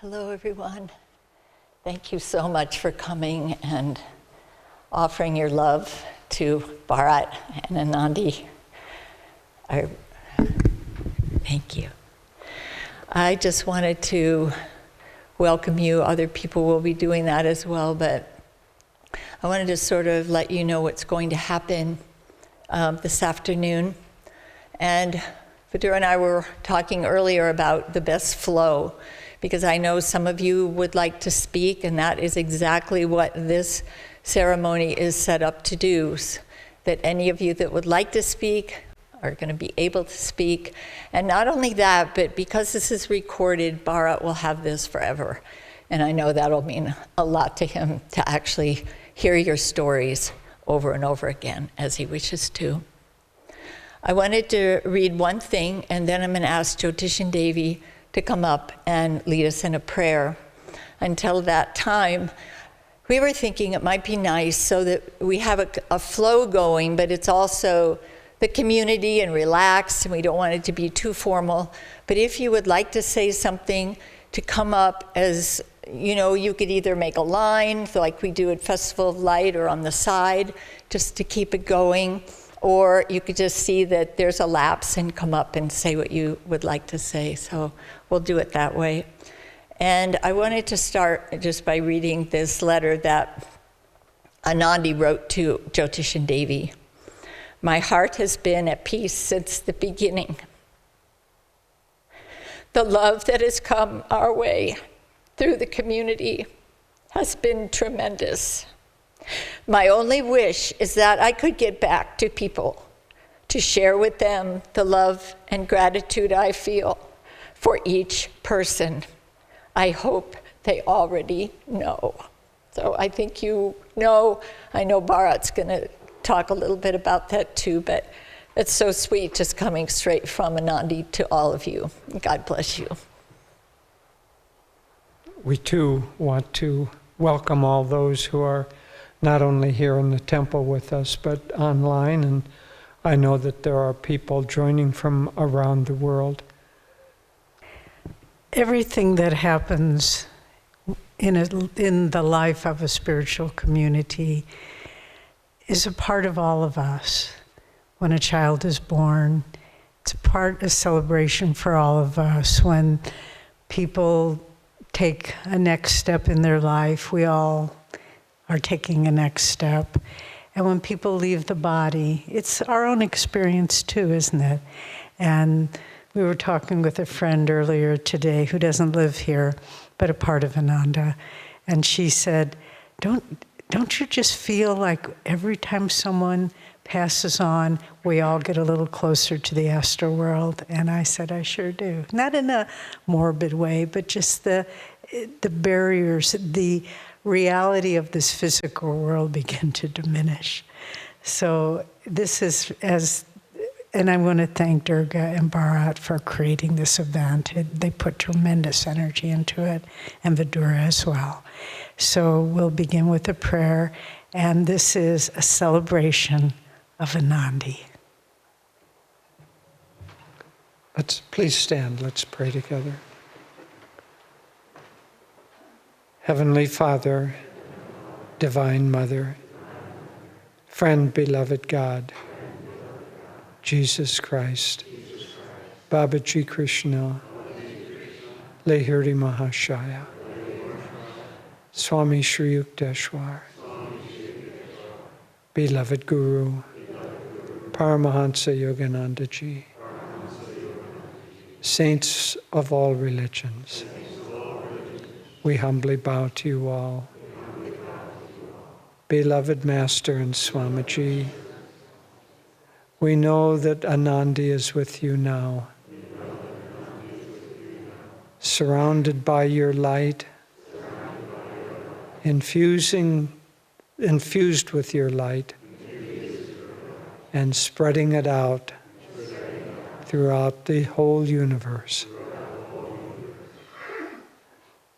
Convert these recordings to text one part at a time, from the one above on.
Hello, everyone. Thank you so much for coming and offering your love to Bharat and Anandi. Thank you. I just wanted to welcome you. Other people will be doing that as well, but I wanted to sort of let you know what's going to happen this afternoon. And Vidura and I were talking earlier about the best flow, because I know some of you would like to speak, and that is exactly what this ceremony is set up to do, that any of you that would like to speak are going to be able to speak. And not only that, but because this is recorded, Bharat will have this forever. And I know that'll mean a lot to him to actually hear your stories over and over again as he wishes to. I wanted to read one thing, and then I'm going to ask Jyotishan Devi to come up and lead us in a prayer. Until that time, we were thinking it might be nice so that we have a flow going, but it's also the community and relaxed, and we don't want it to be too formal. But if you would like to say something, to come up as, you could either make a line, like we do at Festival of Light, or on the side, just to keep it going. Or you could just see that there's a lapse and come up and say what you would like to say. So we'll do it that way. And I wanted to start just by reading this letter that Anandi wrote to Jyotishan Devi. My heart has been at peace since the beginning. The love that has come our way through the community has been tremendous. My only wish is that I could get back to people, to share with them the love and gratitude I feel for each person. I hope they already know. So I think you know. I know Bharat's going to talk a little bit about that too, but it's so sweet just coming straight from Anandi to all of you. God bless you. We too want to welcome all those who are not only here in the temple with us, but online. And I know that there are people joining from around the world. Everything that happens in the life of a spiritual community is a part of all of us. When a child is born, it's a celebration for all of us. When people take a next step in their life, we all are taking a next step. And when people leave the body, it's our own experience too, isn't it? And we were talking with a friend earlier today who doesn't live here, but a part of Ananda. And she said, don't you just feel like every time someone passes on, we all get a little closer to the astral world? And I said, I sure do. Not in a morbid way, but just the barriers, the reality of this physical world begin to diminish. So this is and I want to thank Durga and Bharat for creating this event. They put tremendous energy into it, and Vidura as well. So we'll begin with a prayer, and this is a celebration of Anandi. Please stand, let's pray together. Heavenly Father, Divine Mother, friend, beloved God, Jesus Christ, Babaji Krishna, Lahiri Mahashaya, Swami Shri Yukteswar, beloved Guru, Paramahansa Yogananda Ji, saints of all religions, we humbly bow to you all. Beloved Master and Swamiji, we know that Anandi is with you now. Surrounded by your light, infused with your light, and spreading it out throughout the whole universe.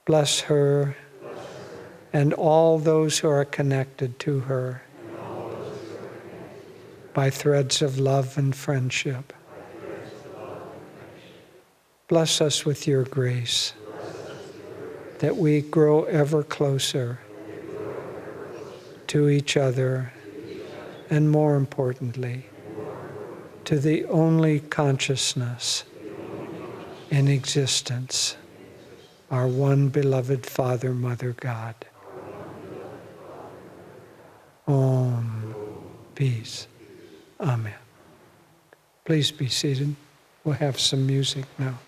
Bless her and all those who are connected to her by threads of love and friendship. Bless us with your grace. that we grow ever closer to each other, and more importantly, to the only consciousness in existence, our one beloved Father, Mother, God. Om. Peace. Amen. Please be seated. We'll have some music now.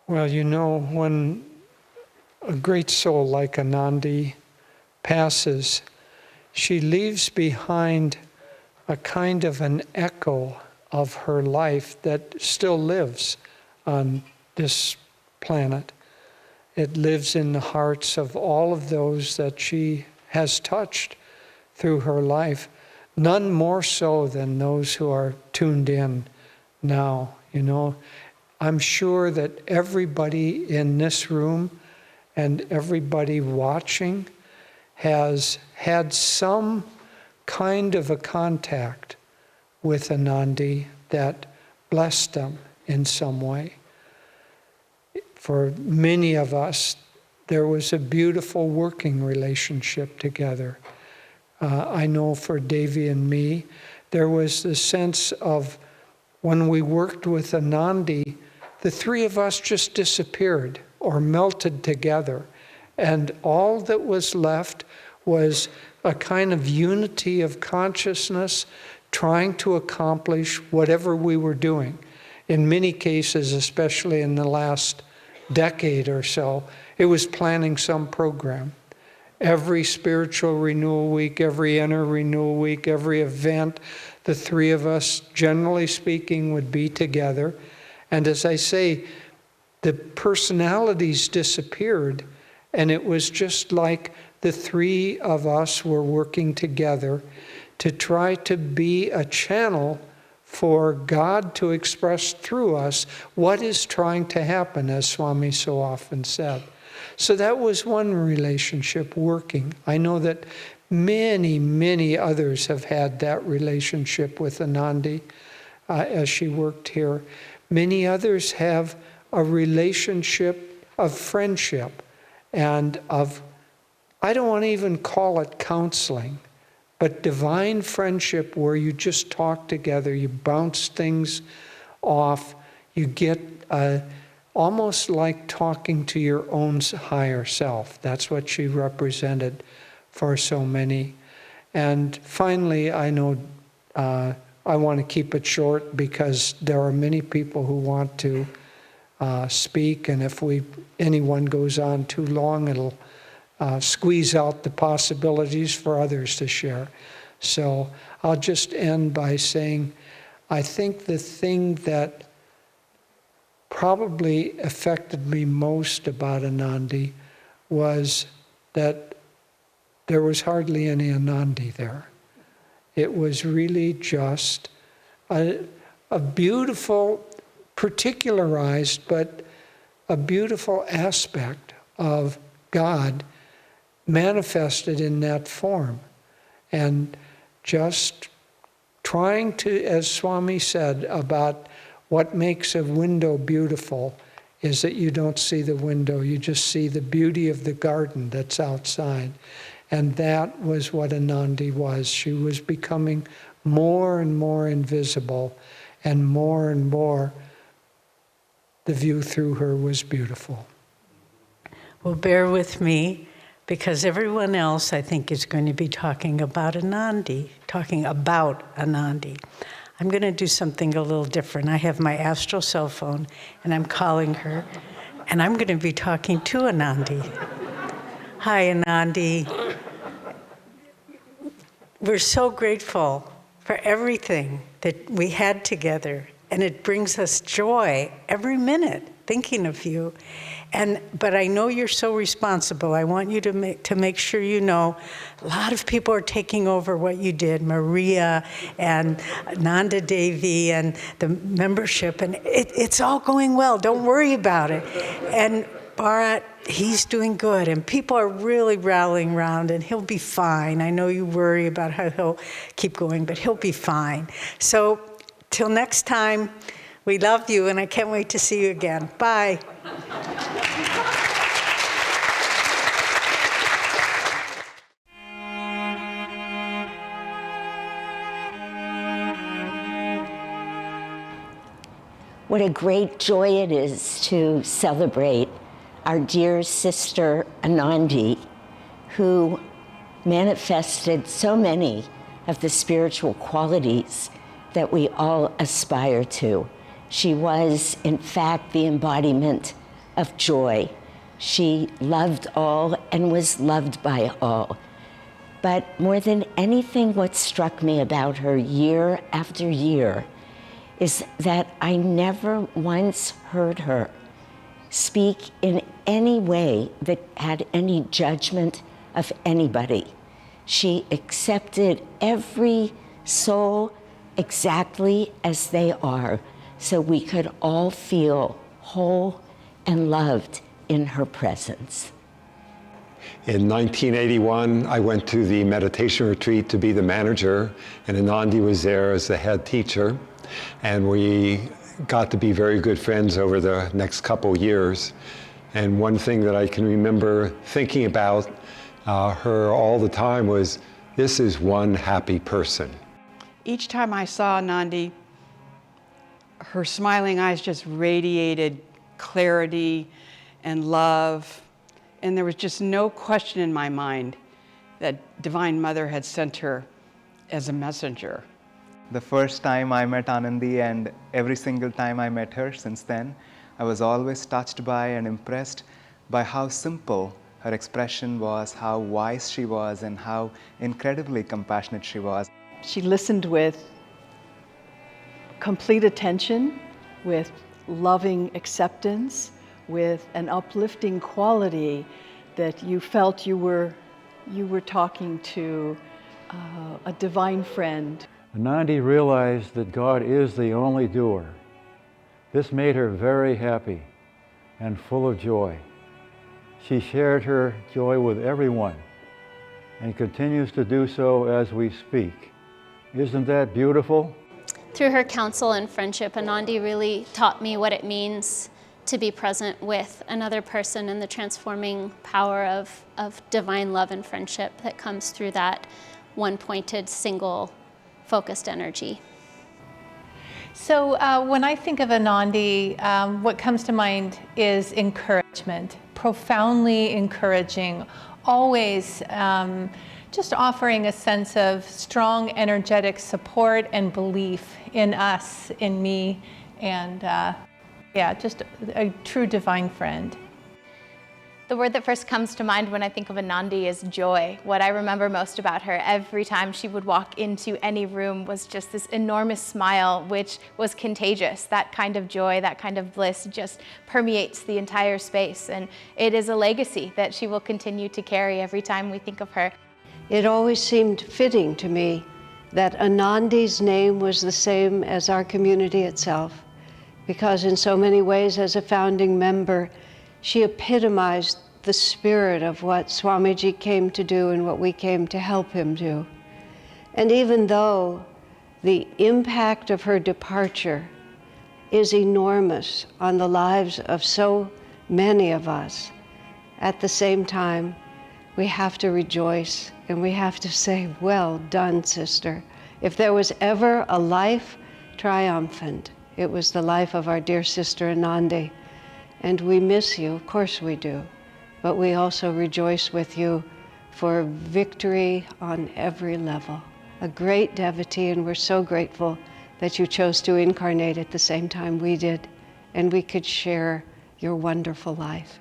Well, you know, when a great soul like Anandi passes, she leaves behind a kind of an echo of her life that still lives on this planet. It lives in the hearts of all of those that she has touched through her life, none more so than those who are tuned in now, you know. I'm sure that everybody in this room and everybody watching has had some kind of a contact with Anandi that blessed them in some way. For many of us, there was a beautiful working relationship together. I know for Devi and me, there was the sense of when we worked with Anandi, the three of us just disappeared or melted together. And all that was left was a kind of unity of consciousness trying to accomplish whatever we were doing. In many cases, especially in the last decade or so, it was planning some program. Every spiritual renewal week, every inner renewal week, every event, the three of us, generally speaking, would be together. And as I say, the personalities disappeared, and it was just like the three of us were working together to try to be a channel for God to express through us what is trying to happen, as Swami so often said. So that was one relationship working. I know that many, many others have had that relationship with Anandi as she worked here. Many others have a relationship of friendship and of, I don't want to even call it counseling, but divine friendship where you just talk together, you bounce things off, you get almost like talking to your own higher self. That's what she represented for so many. And finally, I know I want to keep it short because there are many people who want to speak, and if anyone goes on too long, it'll squeeze out the possibilities for others to share. So I'll just end by saying, I think the thing that probably affected me most about Anandi was that there was hardly any Anandi there. It was really just a beautiful, particularized, but a beautiful aspect of God manifested in that form. And just trying to, as Swami said about what makes a window beautiful, is that you don't see the window, you just see the beauty of the garden that's outside. And that was what Anandi was. She was becoming more and more invisible, and more the view through her was beautiful. Well, bear with me, because everyone else, I think, is going to be talking about Anandi. I'm going to do something a little different. I have my astral cell phone, and I'm calling her, and I'm going to be talking to Anandi. Hi, Anandi. We're so grateful for everything that we had together, and it brings us joy every minute thinking of you. But I know you're so responsible. I want you to make sure you know a lot of people are taking over what you did, Maria and Nanda Devi and the membership, and it's all going well. Don't worry about it. And Bharat, he's doing good, and people are really rallying around, and he'll be fine. I know you worry about how he'll keep going, but he'll be fine. So till next time, we love you, and I can't wait to see you again. Bye. What a great joy it is to celebrate our dear sister Anandi, who manifested so many of the spiritual qualities that we all aspire to. She was, in fact, the embodiment of joy. She loved all and was loved by all. But more than anything, what struck me about her year after year is that I never once heard her speak in any way that had any judgment of anybody. She accepted every soul exactly as they are, so we could all feel whole and loved in her presence. In 1981, I went to the meditation retreat to be the manager, and Anandi was there as the head teacher. And we got to be very good friends over the next couple years. And one thing that I can remember thinking about her all the time was, this is one happy person. Each time I saw Anandi, her smiling eyes just radiated clarity and love. And there was just no question in my mind that Divine Mother had sent her as a messenger. The first time I met Anandi, and every single time I met her since then, I was always touched by and impressed by how simple her expression was, how wise she was, and how incredibly compassionate she was. She listened with complete attention, with loving acceptance, with an uplifting quality that you felt you were talking to a divine friend. Anandi realized that God is the only doer. This made her very happy and full of joy. She shared her joy with everyone and continues to do so as we speak. Isn't that beautiful? Through her counsel and friendship, Anandi really taught me what it means to be present with another person and the transforming power of divine love and friendship that comes through that one-pointed, single, focused energy. So when I think of Anandi, what comes to mind is encouragement, profoundly encouraging, always just offering a sense of strong, energetic support and belief in us, in me, and yeah, just a true divine friend. The The word that first comes to mind when I think of Anandi is joy. What I remember most about her, every time she would walk into any room, was just this enormous smile, which was contagious. That kind of joy, that kind of bliss just permeates the entire space. And it is a legacy that she will continue to carry every time we think of her. It always seemed fitting to me that Anandi's name was the same as our community itself, because in so many ways, as a founding member, she epitomized the spirit of what Swamiji came to do and what we came to help him do. And even though the impact of her departure is enormous on the lives of so many of us, at the same time, we have to rejoice and we have to say, well done, sister. If there was ever a life triumphant, it was the life of our dear sister Anandi. And we miss you, of course we do, but we also rejoice with you for victory on every level. A great devotee, and we're so grateful that you chose to incarnate at the same time we did, and we could share your wonderful life.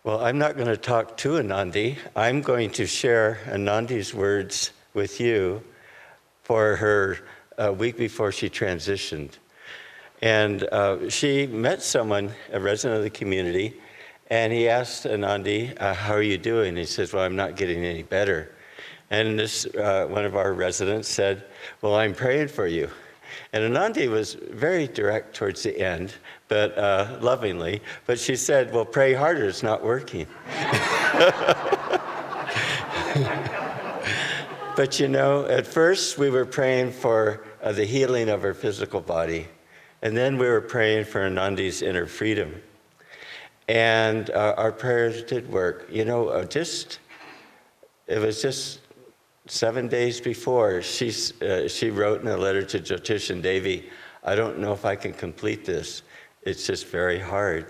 Well, I'm not going to talk to Anandi. I'm going to share Anandi's words with you for her week before she transitioned. And she met someone, a resident of the community, and he asked Anandi, how are you doing? He says, well, I'm not getting any better. And this one of our residents said, well, I'm praying for you. And Anandi was very direct towards the end, but lovingly. But she said, well, pray harder, it's not working. But you know, at first we were praying for the healing of her physical body. And then we were praying for Anandi's inner freedom. And our prayers did work. You know, it was just 7 days before, she wrote in a letter to Jyotish and Devi, I don't know if I can complete this. It's just very hard.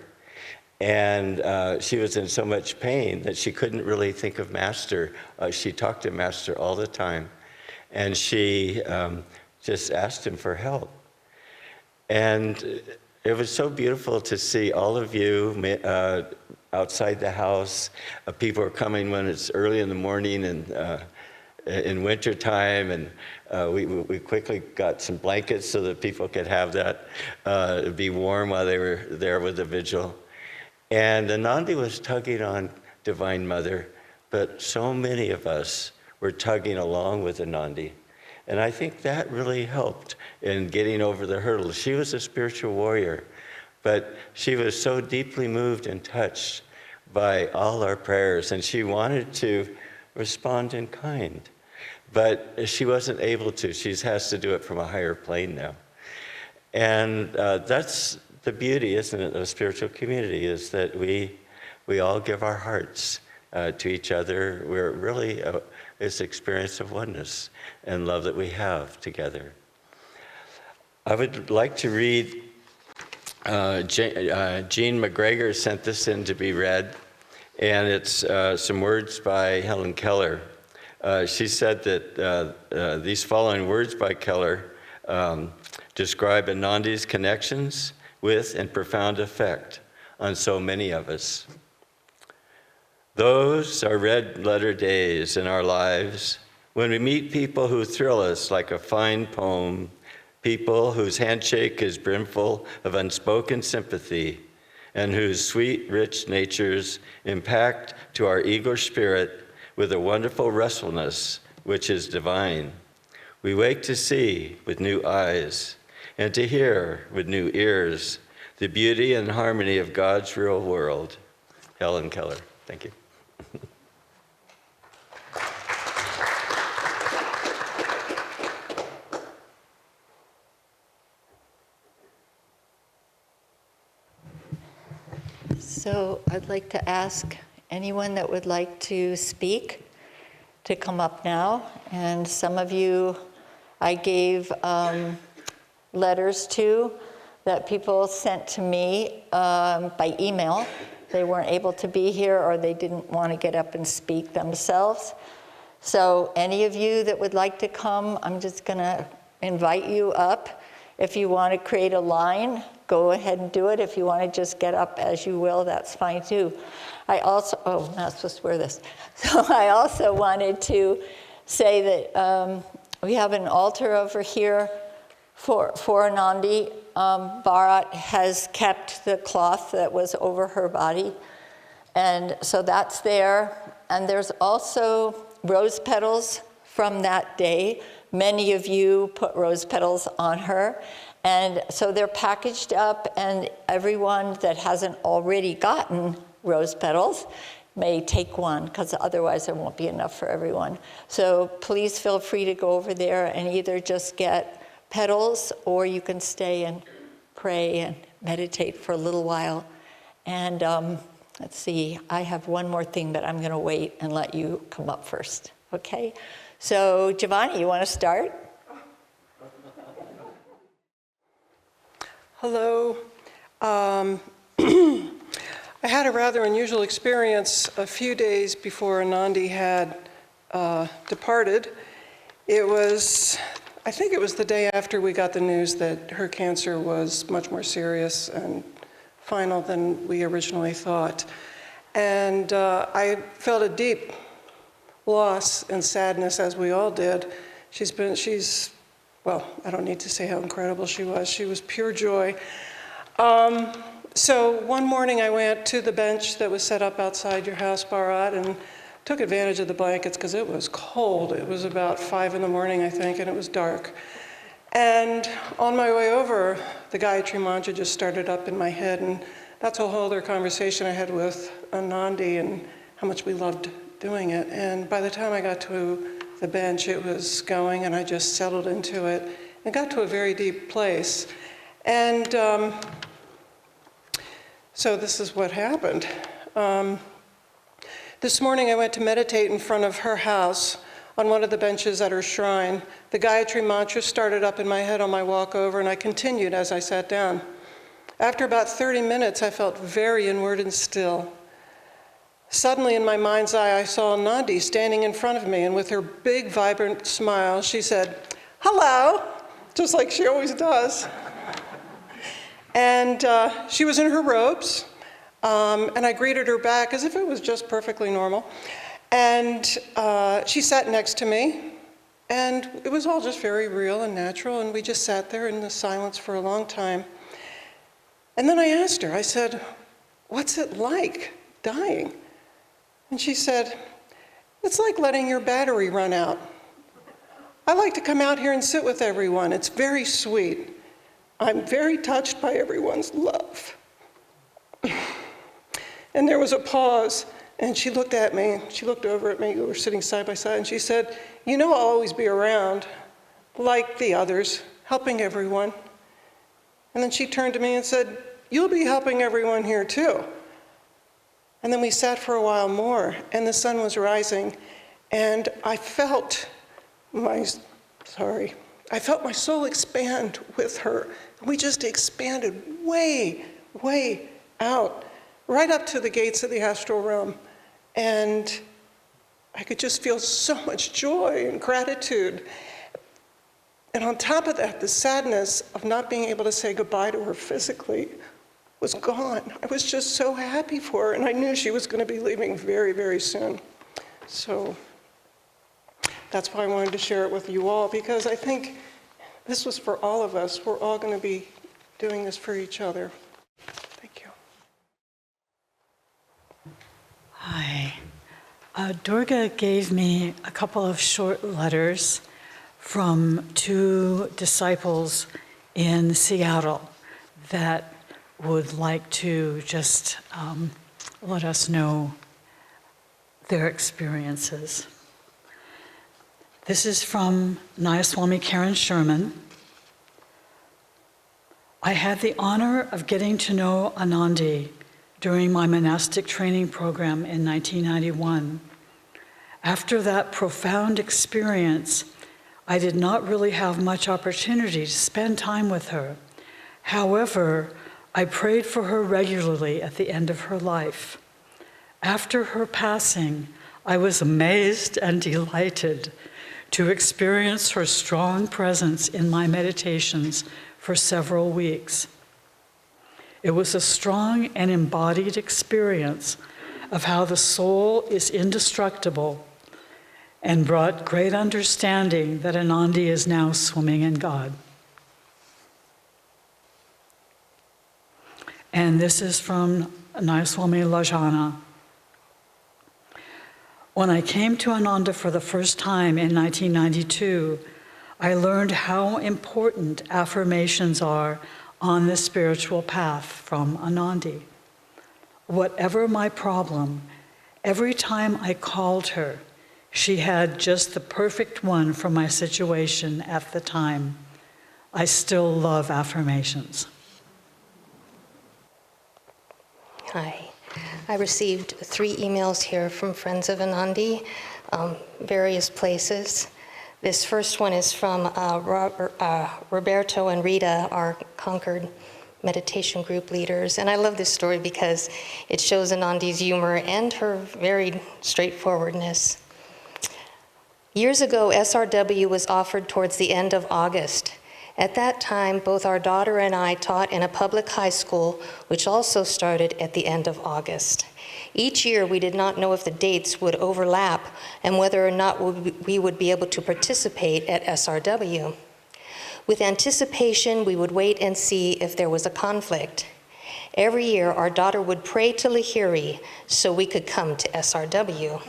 And she was in so much pain that she couldn't really think of Master. She talked to Master all the time. And she just asked him for help. And it was so beautiful to see all of you outside the house. People are coming when it's early in the morning and in winter time, and we quickly got some blankets so that people could have that, be warm while they were there with the vigil. And Anandi was tugging on Divine Mother, but so many of us were tugging along with Anandi. And I think that really helped in getting over the hurdles. She was a spiritual warrior, but she was so deeply moved and touched by all our prayers, and she wanted to respond in kind. But she wasn't able to. She has to do it from a higher plane now. And that's the beauty, isn't it, of a spiritual community, is that we all give our hearts to each other. We're really this experience of oneness and love that we have together. I would like to read, Jean McGregor sent this in to be read, and it's some words by Helen Keller. She said that these following words by Keller describe Anandi's connections with and profound effect on so many of us. Those are red letter days in our lives when we meet people who thrill us like a fine poem, people whose handshake is brimful of unspoken sympathy, and whose sweet, rich natures impact to our eager spirit with a wonderful restfulness which is divine. We wake to see with new eyes and to hear with new ears the beauty and harmony of God's real world. Helen Keller, thank you. So I'd like to ask anyone that would like to speak to come up now. And some of you I gave letters to that people sent to me by email. They weren't able to be here or they didn't want to get up and speak themselves. So any of you that would like to come, I'm just going to invite you up. If you want to create a line, go ahead and do it. If you want to just get up as you will, that's fine too. I also, oh, I'm not supposed to wear this. So I also wanted to say that we have an altar over here for Anandi. Bharat has kept the cloth that was over her body. And so that's there. And there's also rose petals from that day. Many of you put rose petals on her. And so they're packaged up, and everyone that hasn't already gotten rose petals may take one, because otherwise there won't be enough for everyone. So please feel free to go over there and either just get petals, or you can stay and pray and meditate for a little while. And let's see, I have one more thing, but I'm going to wait and let you come up first, okay? So Giovanni, you want to start? Hello. I had a rather unusual experience a few days before Anandi had departed. It was, I think it was the day after we got the news that her cancer was much more serious and final than we originally thought. And I felt a deep loss and sadness, as we all did. Well, I don't need to say how incredible she was. She was pure joy. So one morning I went to the bench that was set up outside your house, Bharat, and took advantage of the blankets because it was cold. It was about 5 in the morning, I think, and it was dark. And on my way over, the Gayatri Mantra just started up in my head, and that's a whole other conversation I had with Anandi and how much we loved doing it. And by the time I got to the bench, it was going, and I just settled into it and got to a very deep place. And so this is what happened. This morning I went to meditate in front of her house on one of the benches at her shrine. The Gayatri Mantra started up in my head on my walk over, and I continued as I sat down. After about 30 minutes, I felt very inward and still. Suddenly, in my mind's eye, I saw Anandi standing in front of me, and with her big, vibrant smile, she said, "Hello," just like she always does. And she was in her robes, and I greeted her back as if it was just perfectly normal. And she sat next to me, and it was all just very real and natural, and we just sat there in the silence for a long time. And then I asked her, I said, "What's it like dying?" And she said, "It's like letting your battery run out. I like to come out here and sit with everyone. It's very sweet. I'm very touched by everyone's love." And there was a pause, and she looked at me, she looked over at me, we were sitting side by side, and she said, "You know I'll always be around, like the others, helping everyone." And then she turned to me and said, "You'll be helping everyone here too." And then we sat for a while more, and the sun was rising, and I felt my soul expand with her. We just expanded way, way out, right up to the gates of the astral realm. And I could just feel so much joy and gratitude. And on top of that, the sadness of not being able to say goodbye to her physically was gone. I was just so happy for her, and I knew she was going to be leaving very, very soon. So that's why I wanted to share it with you all, because I think this was for all of us. We're all going to be doing this for each other. Thank you. Hi. Durga gave me a couple of short letters from 2 disciples in Seattle that would like to just let us know their experiences. This is from Nayaswami Karen Sherman. I had the honor of getting to know Anandi during my monastic training program in 1991. After that profound experience, I did not really have much opportunity to spend time with her. However, I prayed for her regularly at the end of her life. After her passing, I was amazed and delighted to experience her strong presence in my meditations for several weeks. It was a strong and embodied experience of how the soul is indestructible and brought great understanding that Anandi is now swimming in God. And this is from Nayaswami Lajana. When I came to Ananda for the first time in 1992, I learned how important affirmations are on the spiritual path from Anandi. Whatever my problem, every time I called her, she had just the perfect one for my situation at the time. I still love affirmations. Hi. I received 3 emails here from friends of Anandi, various places. This first one is from Roberto and Rita, our Concord meditation group leaders. And I love this story because it shows Anandi's humor and her very straightforwardness. Years ago, SRW was offered towards the end of August. At that time, both our daughter and I taught in a public high school, which also started at the end of August. Each year, we did not know if the dates would overlap and whether or not we would be able to participate at SRW. With anticipation, we would wait and see if there was a conflict. Every year, our daughter would pray to Lahiri so we could come to SRW.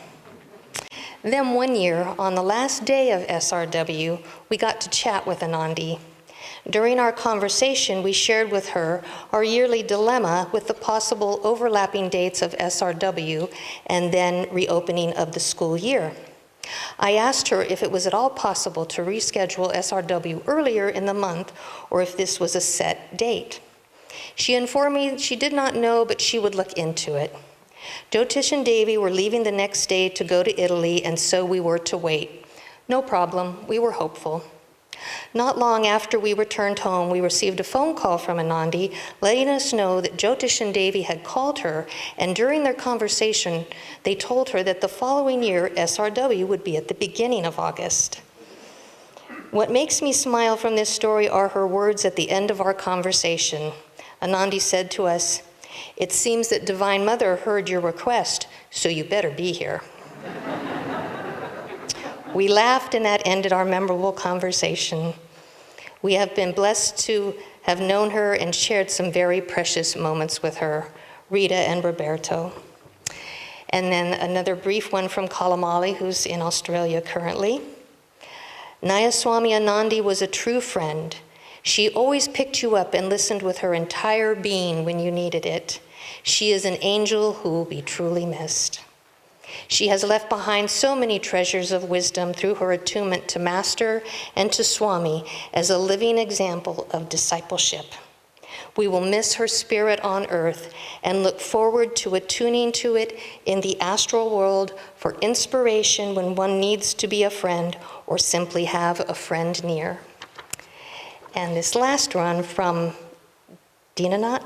Then one year, on the last day of SRW, we got to chat with Anandi. During our conversation, we shared with her our yearly dilemma with the possible overlapping dates of SRW and then reopening of the school year. I asked her if it was at all possible to reschedule SRW earlier in the month or if this was a set date. She informed me she did not know, but she would look into it. Jyotish and Devi were leaving the next day to go to Italy, and so we were to wait. No problem, we were hopeful. Not long after we returned home, we received a phone call from Anandi letting us know that Jyotish and Devi had called her, and during their conversation, they told her that the following year, SRW would be at the beginning of August. What makes me smile from this story are her words at the end of our conversation. Anandi said to us, "It seems that Divine Mother heard your request, so you better be here." We laughed, and that ended our memorable conversation. We have been blessed to have known her and shared some very precious moments with her, Rita and Roberto. And then another brief one from Kalamali, who's in Australia currently. Nayaswami Anandi was a true friend. She always picked you up and listened with her entire being when you needed it. She is an angel who will be truly missed. She has left behind so many treasures of wisdom through her attunement to Master and to Swami as a living example of discipleship. We will miss her spirit on earth and look forward to attuning to it in the astral world for inspiration when one needs to be a friend or simply have a friend near. And this last one from Dinanath.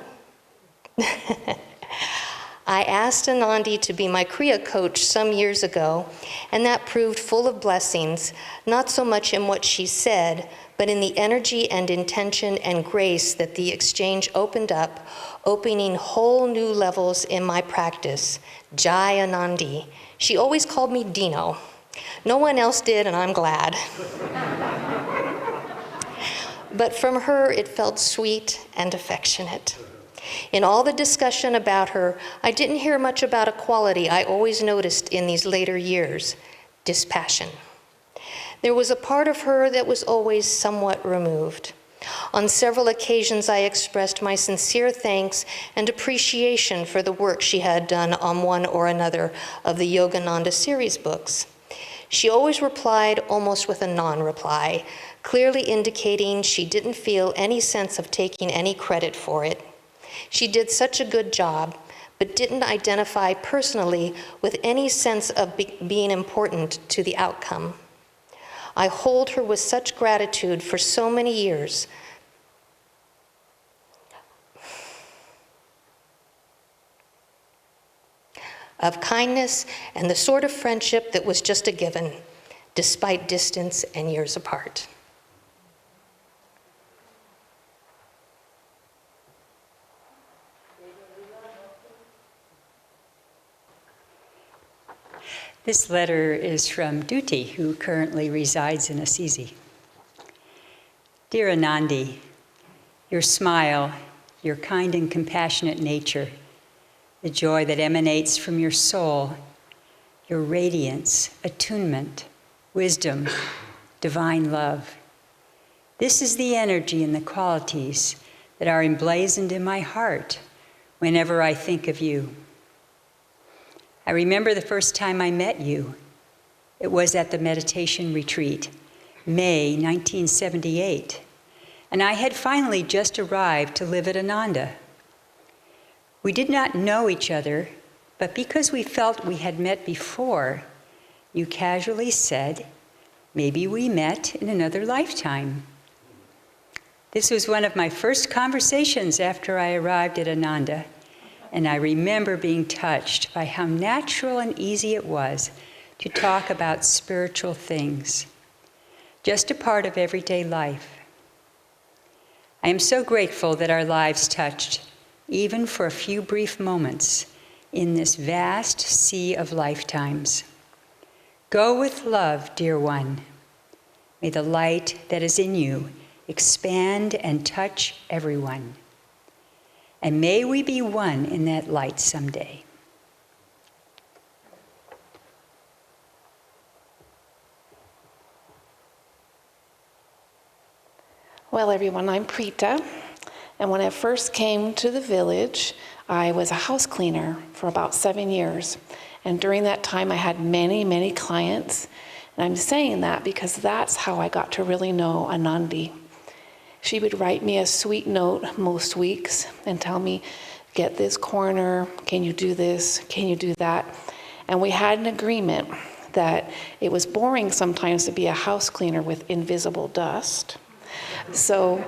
I asked Anandi to be my Kriya coach some years ago, and that proved full of blessings, not so much in what she said, but in the energy and intention and grace that the exchange opened up, opening whole new levels in my practice. Jai Anandi. She always called me Dino. No one else did, and I'm glad. But from her, it felt sweet and affectionate. In all the discussion about her, I didn't hear much about a quality I always noticed in these later years: dispassion. There was a part of her that was always somewhat removed. On several occasions, I expressed my sincere thanks and appreciation for the work she had done on one or another of the Yogananda series books. She always replied almost with a non-reply, clearly indicating she didn't feel any sense of taking any credit for it. She did such a good job, but didn't identify personally with any sense of being important to the outcome. I hold her with such gratitude for so many years. Of kindness and the sort of friendship that was just a given, despite distance and years apart. This letter is from Duty, who currently resides in Assisi. Dear Anandi, your smile, your kind and compassionate nature, the joy that emanates from your soul, your radiance, attunement, wisdom, divine love. This is the energy and the qualities that are emblazoned in my heart whenever I think of you. I remember the first time I met you. It was at the meditation retreat, May 1978, and I had finally just arrived to live at Ananda. We did not know each other, but because we felt we had met before, you casually said, maybe we met in another lifetime. This was one of my first conversations after I arrived at Ananda, and I remember being touched by how natural and easy it was to talk about spiritual things, just a part of everyday life. I am so grateful that our lives touched, even for a few brief moments, in this vast sea of lifetimes. Go with love, dear one. May the light that is in you expand and touch everyone. And may we be one in that light someday. Well, everyone, I'm Preeta, and when I first came to the village, I was a house cleaner for about 7 years. And during that time, I had many, many clients. And I'm saying that because that's how I got to really know Anandi. She would write me a sweet note most weeks and tell me, get this corner, can you do this, can you do that? And we had an agreement that it was boring sometimes to be a house cleaner with invisible dust. So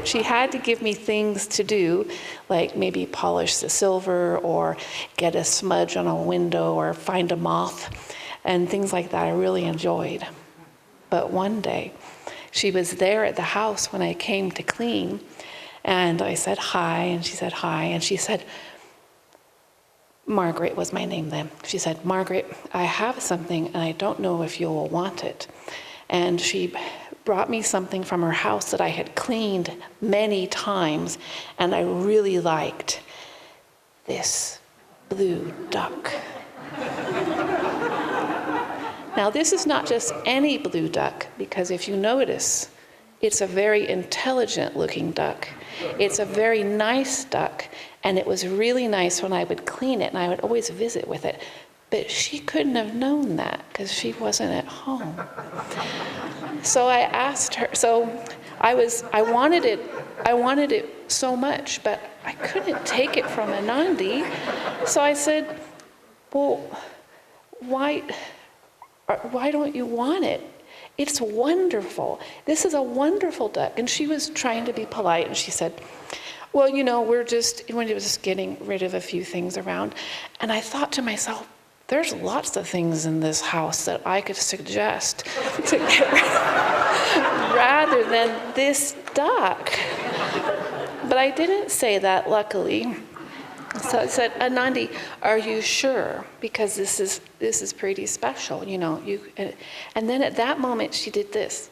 she had to give me things to do, like maybe polish the silver or get a smudge on a window or find a moth and things like that I really enjoyed. But one day, she was there at the house when I came to clean, and I said hi, and she said hi, and she said, Margaret was my name then. She said, Margaret, I have something, and I don't know if you will want it. And she brought me something from her house that I had cleaned many times, and I really liked this blue duck. Now, this is not just any blue duck, because if you notice, it's a very intelligent looking duck. It's a very nice duck, and it was really nice when I would clean it, and I would always visit with it. But she couldn't have known that because she wasn't at home. So I asked her, I wanted it so much, but I couldn't take it from Anandi. So I said, well, why don't you want it? It's wonderful. This is a wonderful duck. And she was trying to be polite, and she said, well, you know, we're just getting rid of a few things around. And I thought to myself, there's lots of things in this house that I could suggest to get rid of rather than this duck. But I didn't say that, luckily. So I said, Anandi, are you sure? Because this is pretty special, you know. And then at that moment, she did this.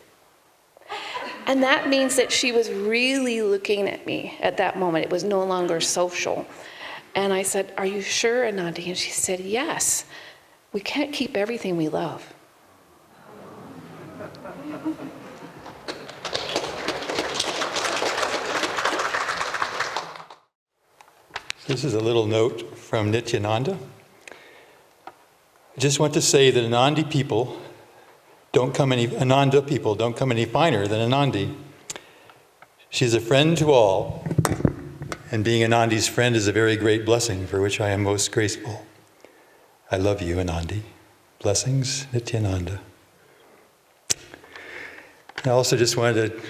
And that means that she was really looking at me at that moment. It was no longer social. And I said, "Are you sure, Anandi?" And she said, "Yes. We can't keep everything we love." This is a little note from Nityananda. I just want to say that Ananda people don't come any finer than Anandi. She's a friend to all, and being Anandi's friend is a very great blessing for which I am most grateful. I love you, Anandi. Blessings, Nityananda. I also just wanted to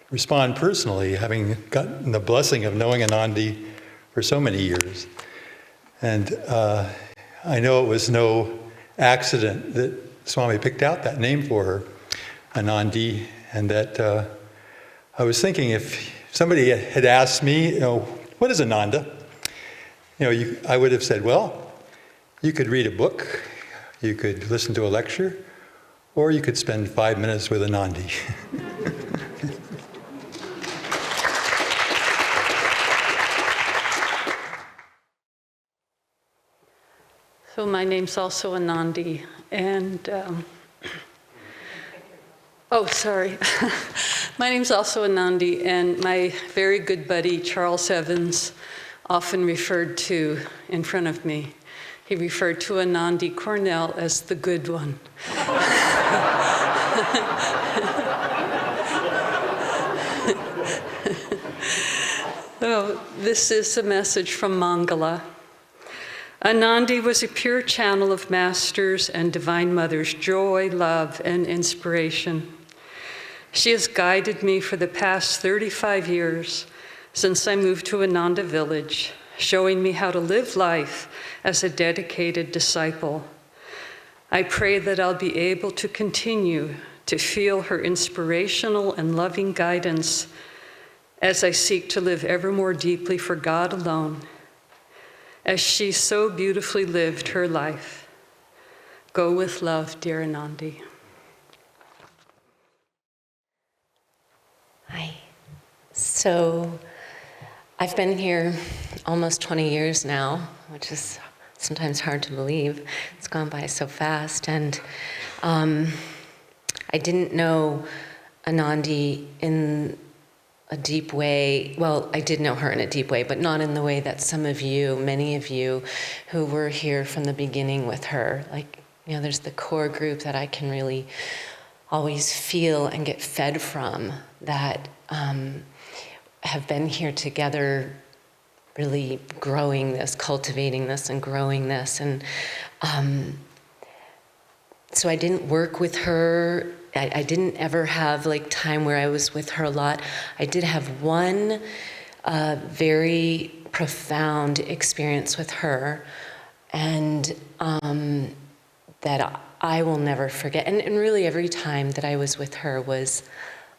respond personally, having gotten the blessing of knowing Anandi for so many years. And I know it was no accident that Swami picked out that name for her, Anandi, and that I was thinking if somebody had asked me, what is Ananda? I would have said, well, you could read a book, you could listen to a lecture, or you could spend 5 minutes with Anandi. So my name's also Anandi, and my name's also Anandi, and my very good buddy Charles Evans often referred to, in front of me, he referred to Anandi Cornell as the good one. So this is a message from Mangala. Anandi was a pure channel of Masters and Divine Mother's joy, love, and inspiration. She has guided me for the past 35 years since I moved to Ananda Village, showing me how to live life as a dedicated disciple. I pray that I'll be able to continue to feel her inspirational and loving guidance as I seek to live ever more deeply for God alone, as she so beautifully lived her life. Go with love, dear Anandi. Hi. So I've been here almost 20 years now, which is sometimes hard to believe. It's gone by so fast. And I didn't know Anandi in a deep way. Well, I did know her in a deep way, but not in the way that some of you, many of you who were here from the beginning with her, there's the core group that I can really always feel and get fed from, that have been here together, really growing this, cultivating this, and growing this. And so I didn't work with her. I didn't ever have time where I was with her a lot. I did have one very profound experience with her, and that I will never forget. And really every time that I was with her was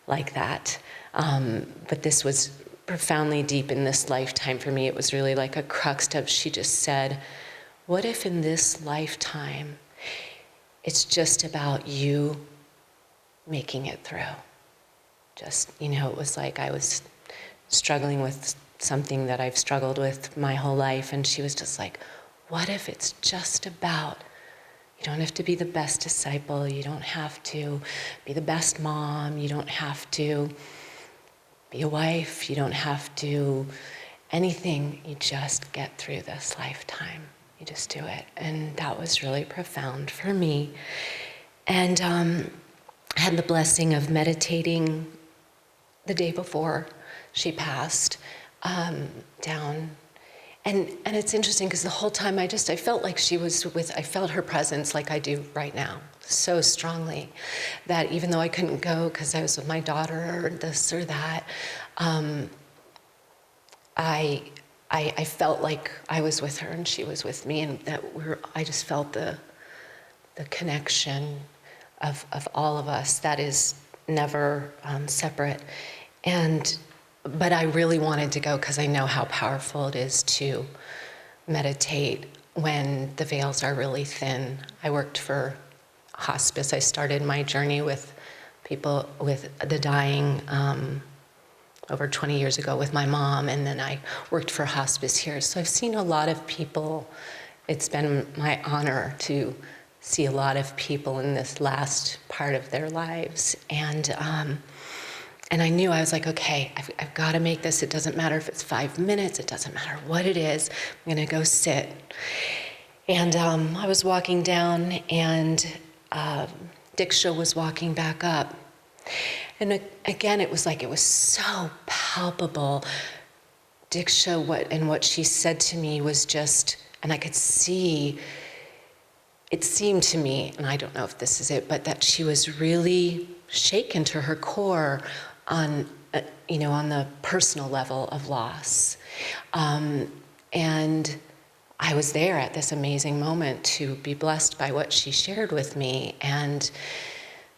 like that. But this was profoundly deep in this lifetime for me. It was really like a crux of, she just said, what if in this lifetime it's just about you making it through? Just, it was like I was struggling with something that I've struggled with my whole life, and she was just like, what if it's just about, you don't have to be the best disciple, you don't have to be the best mom, you don't have to be a wife, you don't have to anything, you just get through this lifetime. You just do it. And that was really profound for me. And I had the blessing of meditating the day before she passed down. And it's interesting because the whole time I felt like she was I felt her presence like I do right now, so strongly, that even though I couldn't go because I was with my daughter or this or that, I felt like I was with her and she was with me, and that I just felt the connection of all of us that is never separate. But I really wanted to go because I know how powerful it is to meditate when the veils are really thin. I worked for hospice. I started my journey with people with the dying over 20 years ago with my mom, and then I worked for hospice here. So I've seen a lot of people. It's been my honor to see a lot of people in this last part of their lives. And I knew, I was like, okay, I've got to make this. It doesn't matter if it's 5 minutes. It doesn't matter what it is. I'm going to go sit. And I was walking down, and Diksha was walking back up. And again, it was like, it was so palpable. Diksha, what she said to me was just, and I could see, it seemed to me, and I don't know if this is it, but that she was really shaken to her core on, on the personal level of loss. And I was there at this amazing moment to be blessed by what she shared with me. And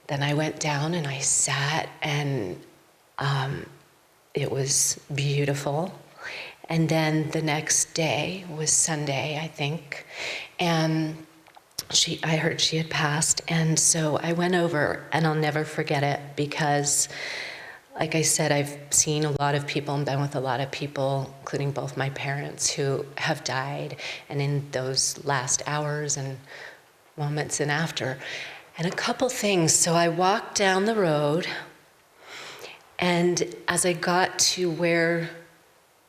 then I went down and I sat, and it was beautiful. And then the next day was Sunday, I think, and I heard she had passed, and so I went over, and I'll never forget it, because, like I said, I've seen a lot of people and been with a lot of people, including both my parents, who have died, and in those last hours and moments and after. And a couple things. So I walked down the road, and as I got to where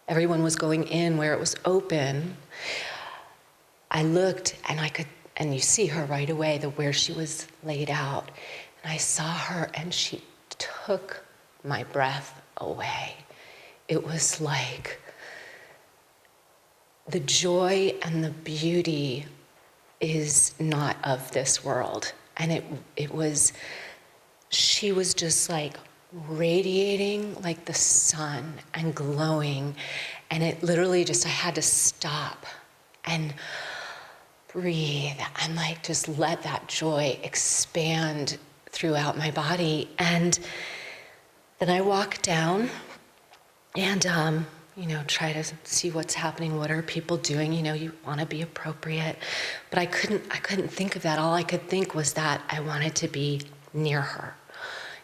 everyone was going in, where it was open, I looked, and you see her right away, where she was laid out. And I saw her, and she took my breath away. It was like the joy and the beauty is not of this world. And she was just like radiating like the sun and glowing. And it literally just, I had to stop and breathe and like just let that joy expand throughout my body. And then I walk down and try to see what's happening, what are people doing, you want to be appropriate. But I couldn't think of that. All I could think was that I wanted to be near her,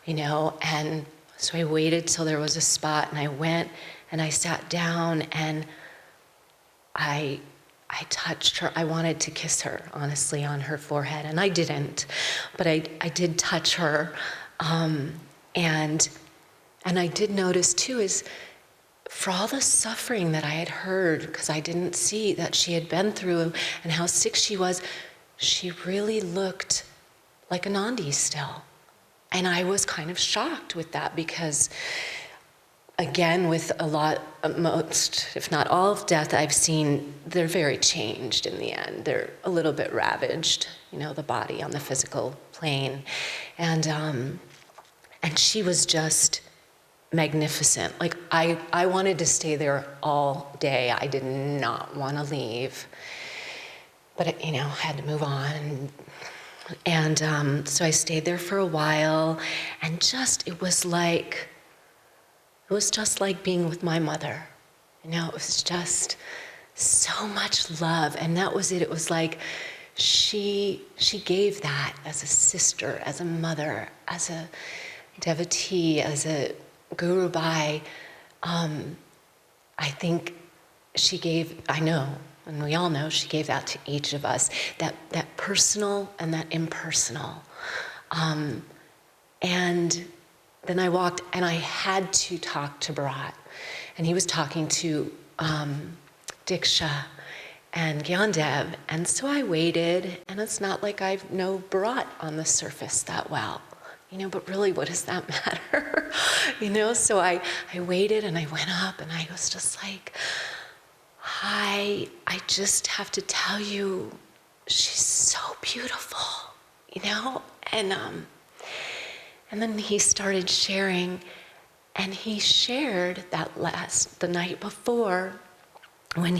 and so I waited till there was a spot, and I went and I sat down, and I touched her. I wanted to kiss her, honestly, on her forehead, and I didn't, but I did touch her, and I did notice too is for all the suffering that I had heard, because I didn't see that she had been through and how sick she was, she really looked like Anandi still. And I was kind of shocked with that because, again, with most, if not all of death I've seen, they're very changed in the end. They're a little bit ravaged, the body on the physical plane. And she was just magnificent. Like, I wanted to stay there all day. I did not want to leave. But, I had to move on. And so I stayed there for a while, and it was just like being with my mother. It was just so much love, and that was it. It was like she gave that as a sister, as a mother, as a devotee, as a guru bhai. I think she gave, I know, and we all know, she gave that to each of us, that personal and that impersonal. And then I walked, and I had to talk to Bharat. And he was talking to Diksha and Gyandev. And so I waited, and it's not like I know Bharat on the surface that well. But really, what does that matter? So I waited, and I went up, and I was just like, I just have to tell you, she's so beautiful, And then he started sharing, and he shared that the night before, when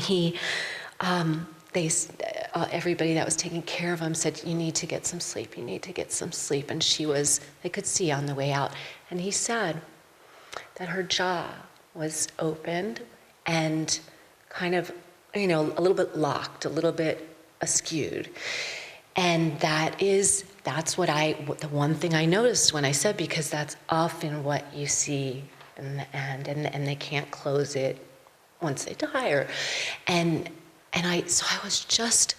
everybody that was taking care of him said, you need to get some sleep, you need to get some sleep. And they could see on the way out. And he said that her jaw was opened and kind of, a little bit locked, a little bit askewed. And that is that's the one thing I noticed when I said, because that's often what you see in the end, and they can't close it once they die, so I was just,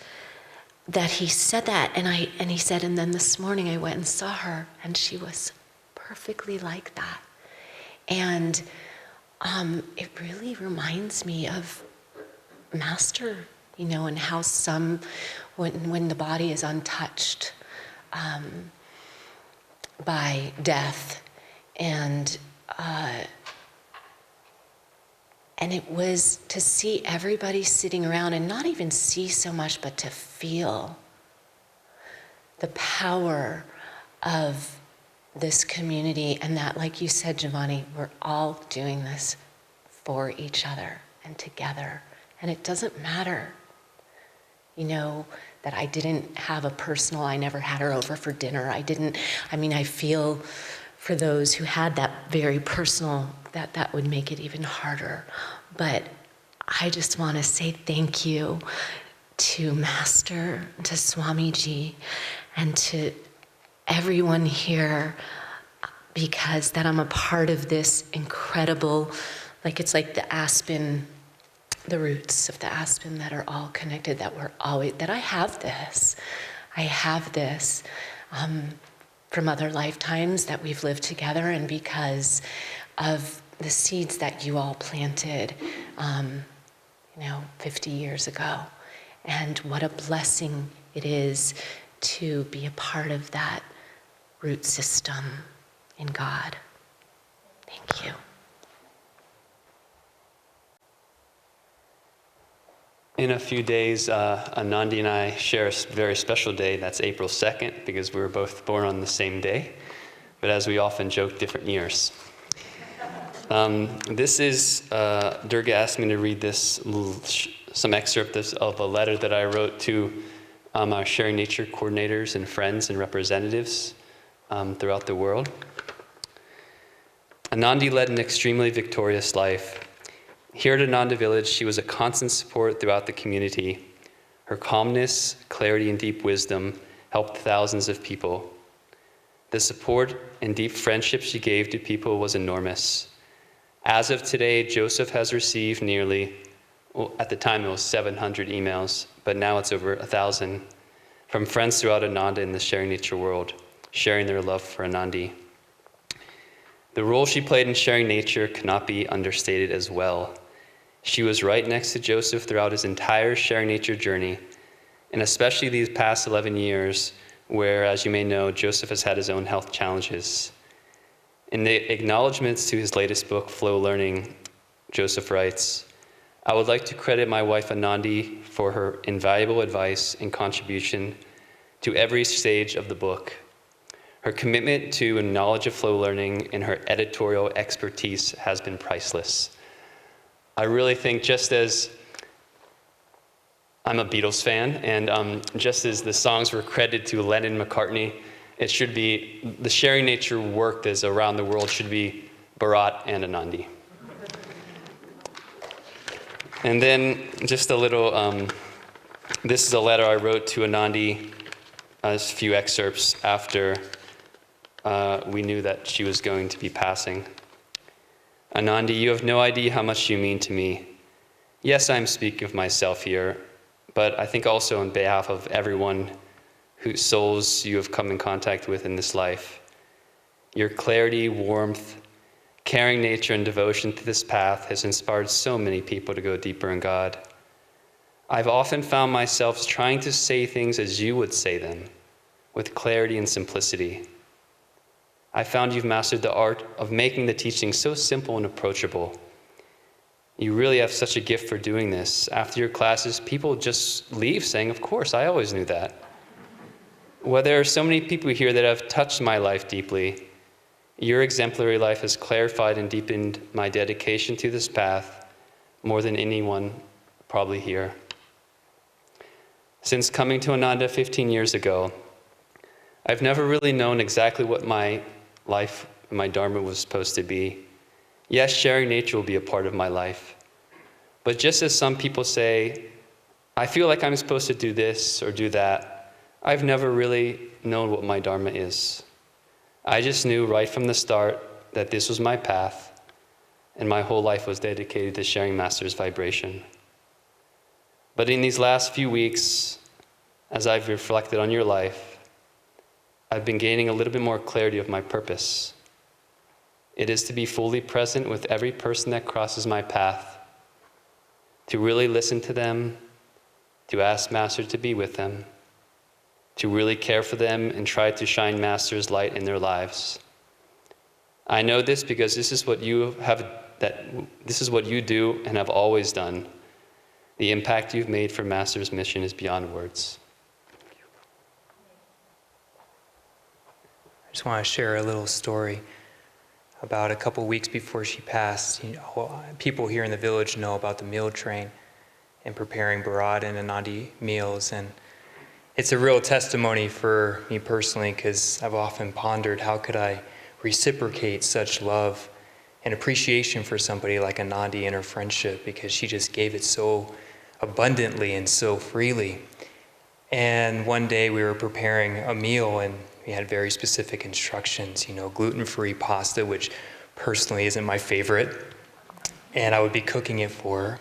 that he said that, and he said, and then this morning I went and saw her, and she was perfectly like that. And it really reminds me of Master, and how when the body is untouched by death, and it was to see everybody sitting around and not even see so much, but to feel the power of this community, and that, like you said, Giovanni, we're all doing this for each other and together. And it doesn't matter, that I didn't have a personal, I never had her over for dinner. I feel for those who had that very personal, that would make it even harder. But I just want to say thank you to Master, to Swamiji, and to everyone here, because that I'm a part of this incredible, it's like the aspen, the roots of the aspen that are all connected, that I have this from other lifetimes that we've lived together, and because of the seeds that you all planted, 50 years ago. And what a blessing it is to be a part of that root system in God. Thank you. In a few days, Anandi and I share a very special day. That's April 2nd, because we were both born on the same day, but as we often joke, different years. This is, Durga asked me to read some excerpt of a letter that I wrote to our Sharing Nature coordinators and friends and representatives throughout the world. Anandi led an extremely victorious life. Here at Ananda Village, she was a constant support throughout the community. Her calmness, clarity, and deep wisdom helped thousands of people. The support and deep friendship she gave to people was enormous. As of today, Joseph has received at the time it was 700 emails, but now it's over 1,000, from friends throughout Ananda in the Sharing Nature world, sharing their love for Anandi. The role she played in sharing nature cannot be understated as well. She was right next to Joseph throughout his entire sharing nature journey, and especially these past 11 years, where, as you may know, Joseph has had his own health challenges. In the acknowledgments to his latest book, Flow Learning, Joseph writes, "I would like to credit my wife Anandi for her invaluable advice and contribution to every stage of the book. Her commitment to a knowledge of flow learning and her editorial expertise has been priceless." I really think, just as I'm a Beatles fan, and just as the songs were credited to Lennon and McCartney, it should be, the sharing nature work that's around the world should be Bharat and Anandi. And then just a little, this is a letter I wrote to Anandi, a few excerpts after we knew that she was going to be passing. "Anandi, you have no idea how much you mean to me. Yes, I'm speaking of myself here, but I think also on behalf of everyone whose souls you have come in contact with in this life. Your clarity, warmth, caring nature, and devotion to this path has inspired so many people to go deeper in God. I've often found myself trying to say things as you would say them, with clarity and simplicity. I found you've mastered the art of making the teaching so simple and approachable. You really have such a gift for doing this. After your classes, people just leave saying, 'Of course, I always knew that.' Well, there are so many people here that have touched my life deeply. Your exemplary life has clarified and deepened my dedication to this path more than anyone probably here. Since coming to Ananda 15 years ago, I've never really known exactly what my life, my Dharma was supposed to be. Yes, sharing nature will be a part of my life. But just as some people say, I feel like I'm supposed to do this or do that, I've never really known what my Dharma is. I just knew right from the start that this was my path, and my whole life was dedicated to sharing Master's vibration. But in these last few weeks, as I've reflected on your life, I've been gaining a little bit more clarity of my purpose. It is to be fully present with every person that crosses my path, to really listen to them, to ask Master to be with them, to really care for them and try to shine Master's light in their lives. I know this because this is what you do and have always done. The impact you've made for Master's mission is beyond words. I just want to share a little story. About a couple weeks before she passed, people here in the village know about the meal train and preparing Bharat and Anandi meals, and it's a real testimony for me personally, because I've often pondered how could I reciprocate such love and appreciation for somebody like Anandi in her friendship, because she just gave it so abundantly and so freely. And one day we were preparing a meal, and we had very specific instructions, gluten-free pasta, which personally isn't my favorite. And I would be cooking it for her.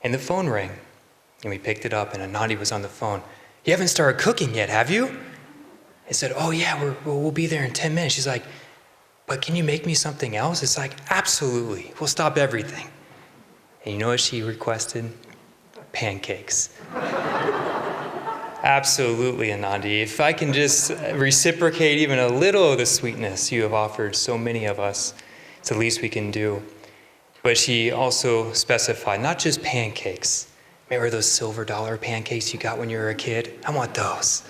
And the phone rang. And we picked it up, and Anandi was on the phone. "You haven't started cooking yet, have you?" I said, "Oh yeah, we'll be there in 10 minutes. She's like, "But can you make me something else?" It's like, "Absolutely, we'll stop everything." And you know what she requested? Pancakes. Absolutely, Anandi. If I can just reciprocate even a little of the sweetness you have offered so many of us, it's the least we can do. But she also specified not just pancakes. Remember those silver dollar pancakes you got when you were a kid? I want those.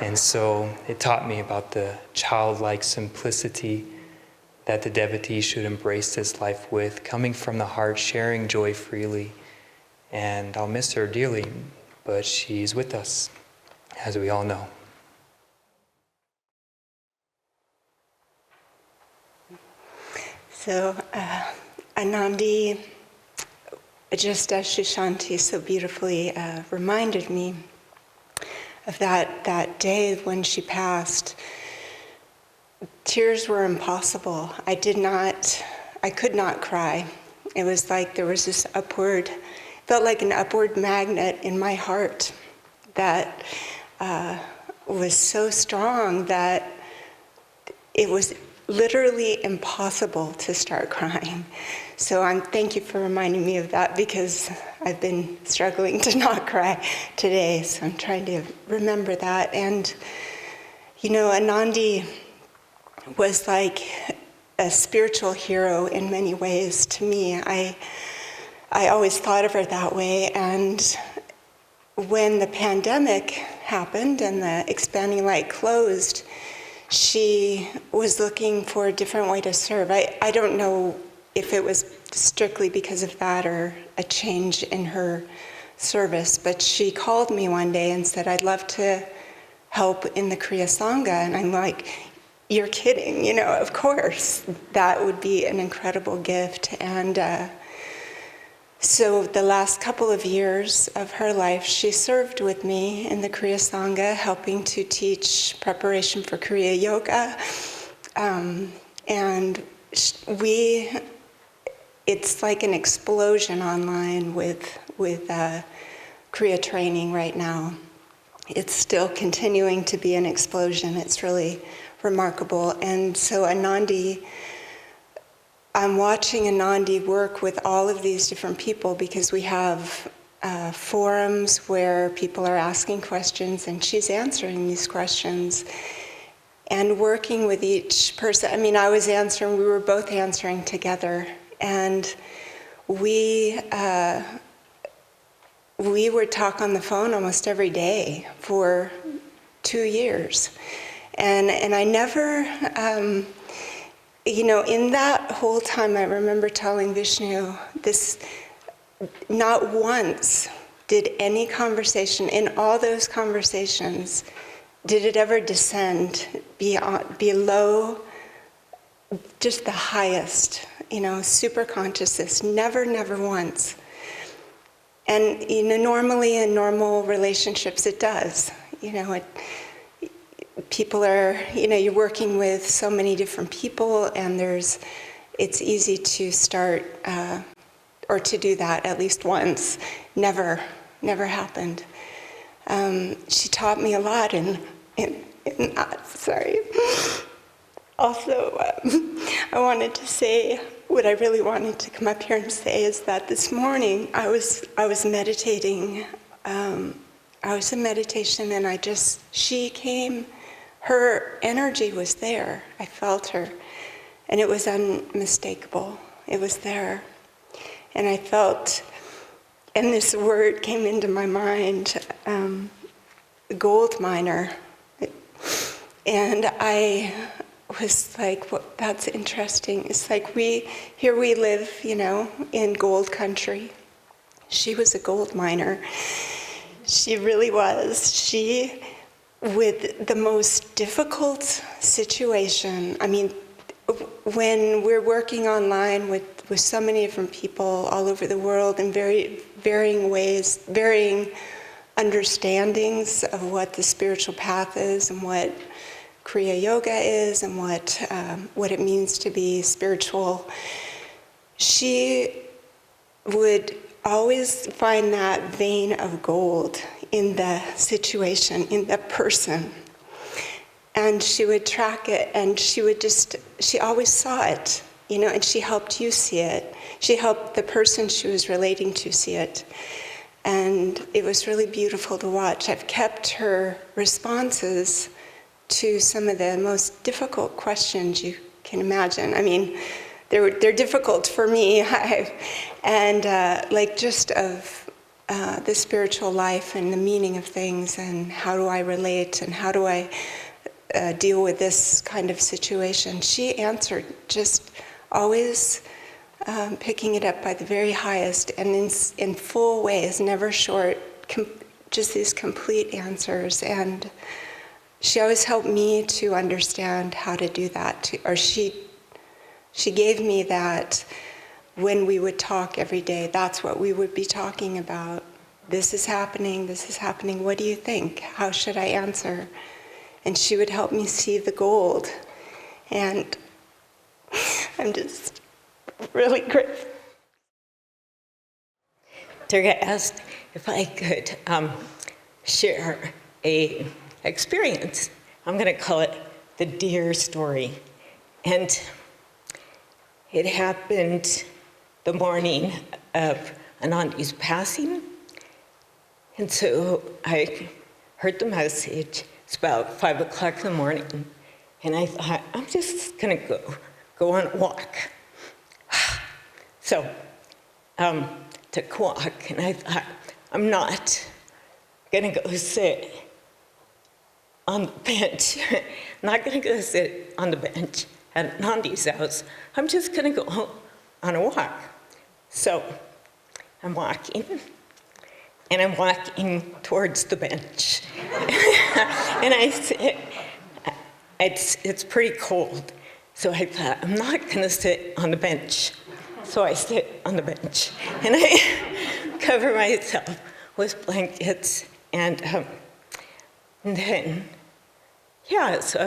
And so it taught me about the childlike simplicity that the devotee should embrace this life with, coming from the heart, sharing joy freely. And I'll miss her dearly, but she's with us, as we all know. So, Anandi, just as Shushanti so beautifully reminded me of that day when she passed, tears were impossible. I could not cry. It was like there was this felt like an upward magnet in my heart that was so strong that it was literally impossible to start crying. So thank you for reminding me of that, because I've been struggling to not cry today. So I'm trying to remember that. And, Anandi was like a spiritual hero in many ways to me. I always thought of her that way. And when the pandemic happened and the Expanding Light closed, she was looking for a different way to serve. I don't know if it was strictly because of that or a change in her service, but she called me one day and said, "I'd love to help in the Kriya Sangha." And I'm like, "You're kidding, of course. That would be an incredible gift." And so the last couple of years of her life, she served with me in the Kriya Sangha, helping to teach preparation for Kriya Yoga. And it's like an explosion online with Kriya training right now. It's still continuing to be an explosion. It's really remarkable. And so I'm watching Anandi work with all of these different people, because we have forums where people are asking questions and she's answering these questions and working with each person. I was answering, we were both answering together, and we would talk on the phone almost every day for 2 years. And I never, in that whole time, I remember telling Vishnu this, not once did any conversation, in all those conversations, did it ever descend below just the highest, super consciousness, never once. And, normally in normal relationships it does. People are, you're working with so many different people, and it's easy to start, or to do that at least once. Never happened. She taught me a lot in that, sorry. Also, I wanted to say, what I really wanted to come up here and say is that this morning I was meditating. I was in meditation, and she came, her energy was there. I felt her, and it was unmistakable. It was there. And I felt, and this word came into my mind, gold miner. And I was like, well, that's interesting. It's like we live, in gold country. She was a gold miner. She really was. She, with the most difficult situation, when we're working online with so many different people all over the world in very varying ways, varying understandings of what the spiritual path is and what Kriya Yoga is and what it means to be spiritual, she would always find that vein of gold in the situation, in the person. And she would track it, and she always saw it, and she helped you see it. She helped the person she was relating to see it. And it was really beautiful to watch. I've kept her responses to some of the most difficult questions you can imagine. They're difficult for me, just of the spiritual life and the meaning of things, and how do I relate, and how do I deal with this kind of situation. She answered, just always picking it up by the very highest, and in full ways, never short, just these complete answers. And she always helped me to understand how to do that, she gave me that when we would talk every day. That's what we would be talking about. This is happening, what do you think? How should I answer? And she would help me see the gold. And I'm just really grateful. Durga asked if I could share a experience. I'm going to call it the deer story. And it happened the morning of Anandi's passing. And so I heard the message. It's about 5 o'clock in the morning. And I thought, I'm just going to go on a walk. So took a walk, and I thought, I'm not going to go sit on the bench. I'm not going to go sit on the bench at Anandi's house. I'm just going to go on a walk. So I'm walking, and I'm walking towards the bench. And I sit, it's pretty cold. So I thought, I'm not going to sit on the bench. So I sit on the bench, and I cover myself with blankets, and then, so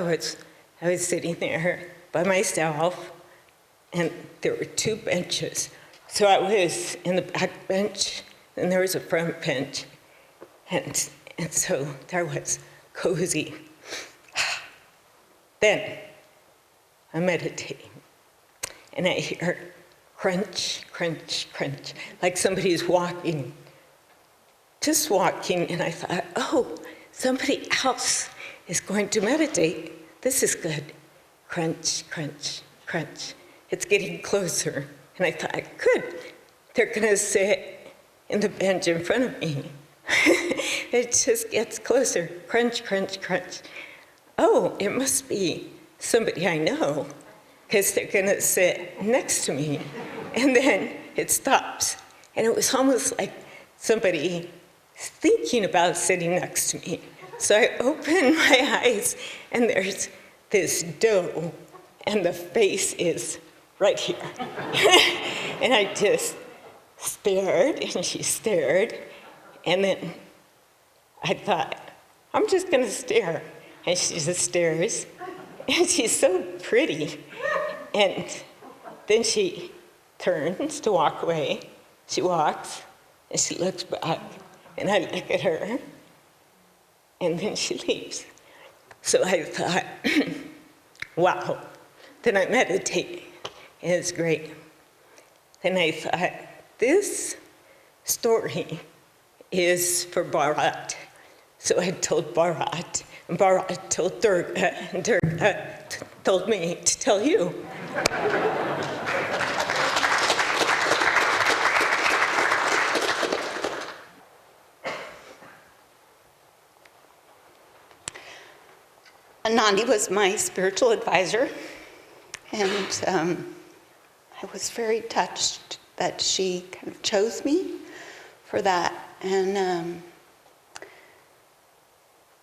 I was sitting there by myself, and there were 2 benches. So I was in the back bench, and there was a front bench, and so there was cozy. Then I'm meditating, and I hear crunch, crunch, crunch, like somebody's walking, just walking, and I thought, oh, somebody else is going to meditate. This is good. Crunch, crunch, crunch. It's getting closer. And I thought, good, they're going to sit in the bench in front of me. It just gets closer. Crunch, crunch, crunch. Oh, it must be somebody I know, because they're going to sit next to me. And then it stops. And it was almost like somebody thinking about sitting next to me. So I open my eyes, and there's this doe, and the face is right here. And I just stared, and she stared, and then I thought, I'm just going to stare. And she just stares. And she's so pretty. And then she turns to walk away. She walks, and she looks back, and I look at her, and then she leaves. So I thought, wow. Then I meditate, and it's great. Then I thought, this story is for Bharat. So I told Bharat, and Bharat told Durga, and Durga told me to tell you. Anandi was my spiritual advisor, and I was very touched that she kind of chose me for that. And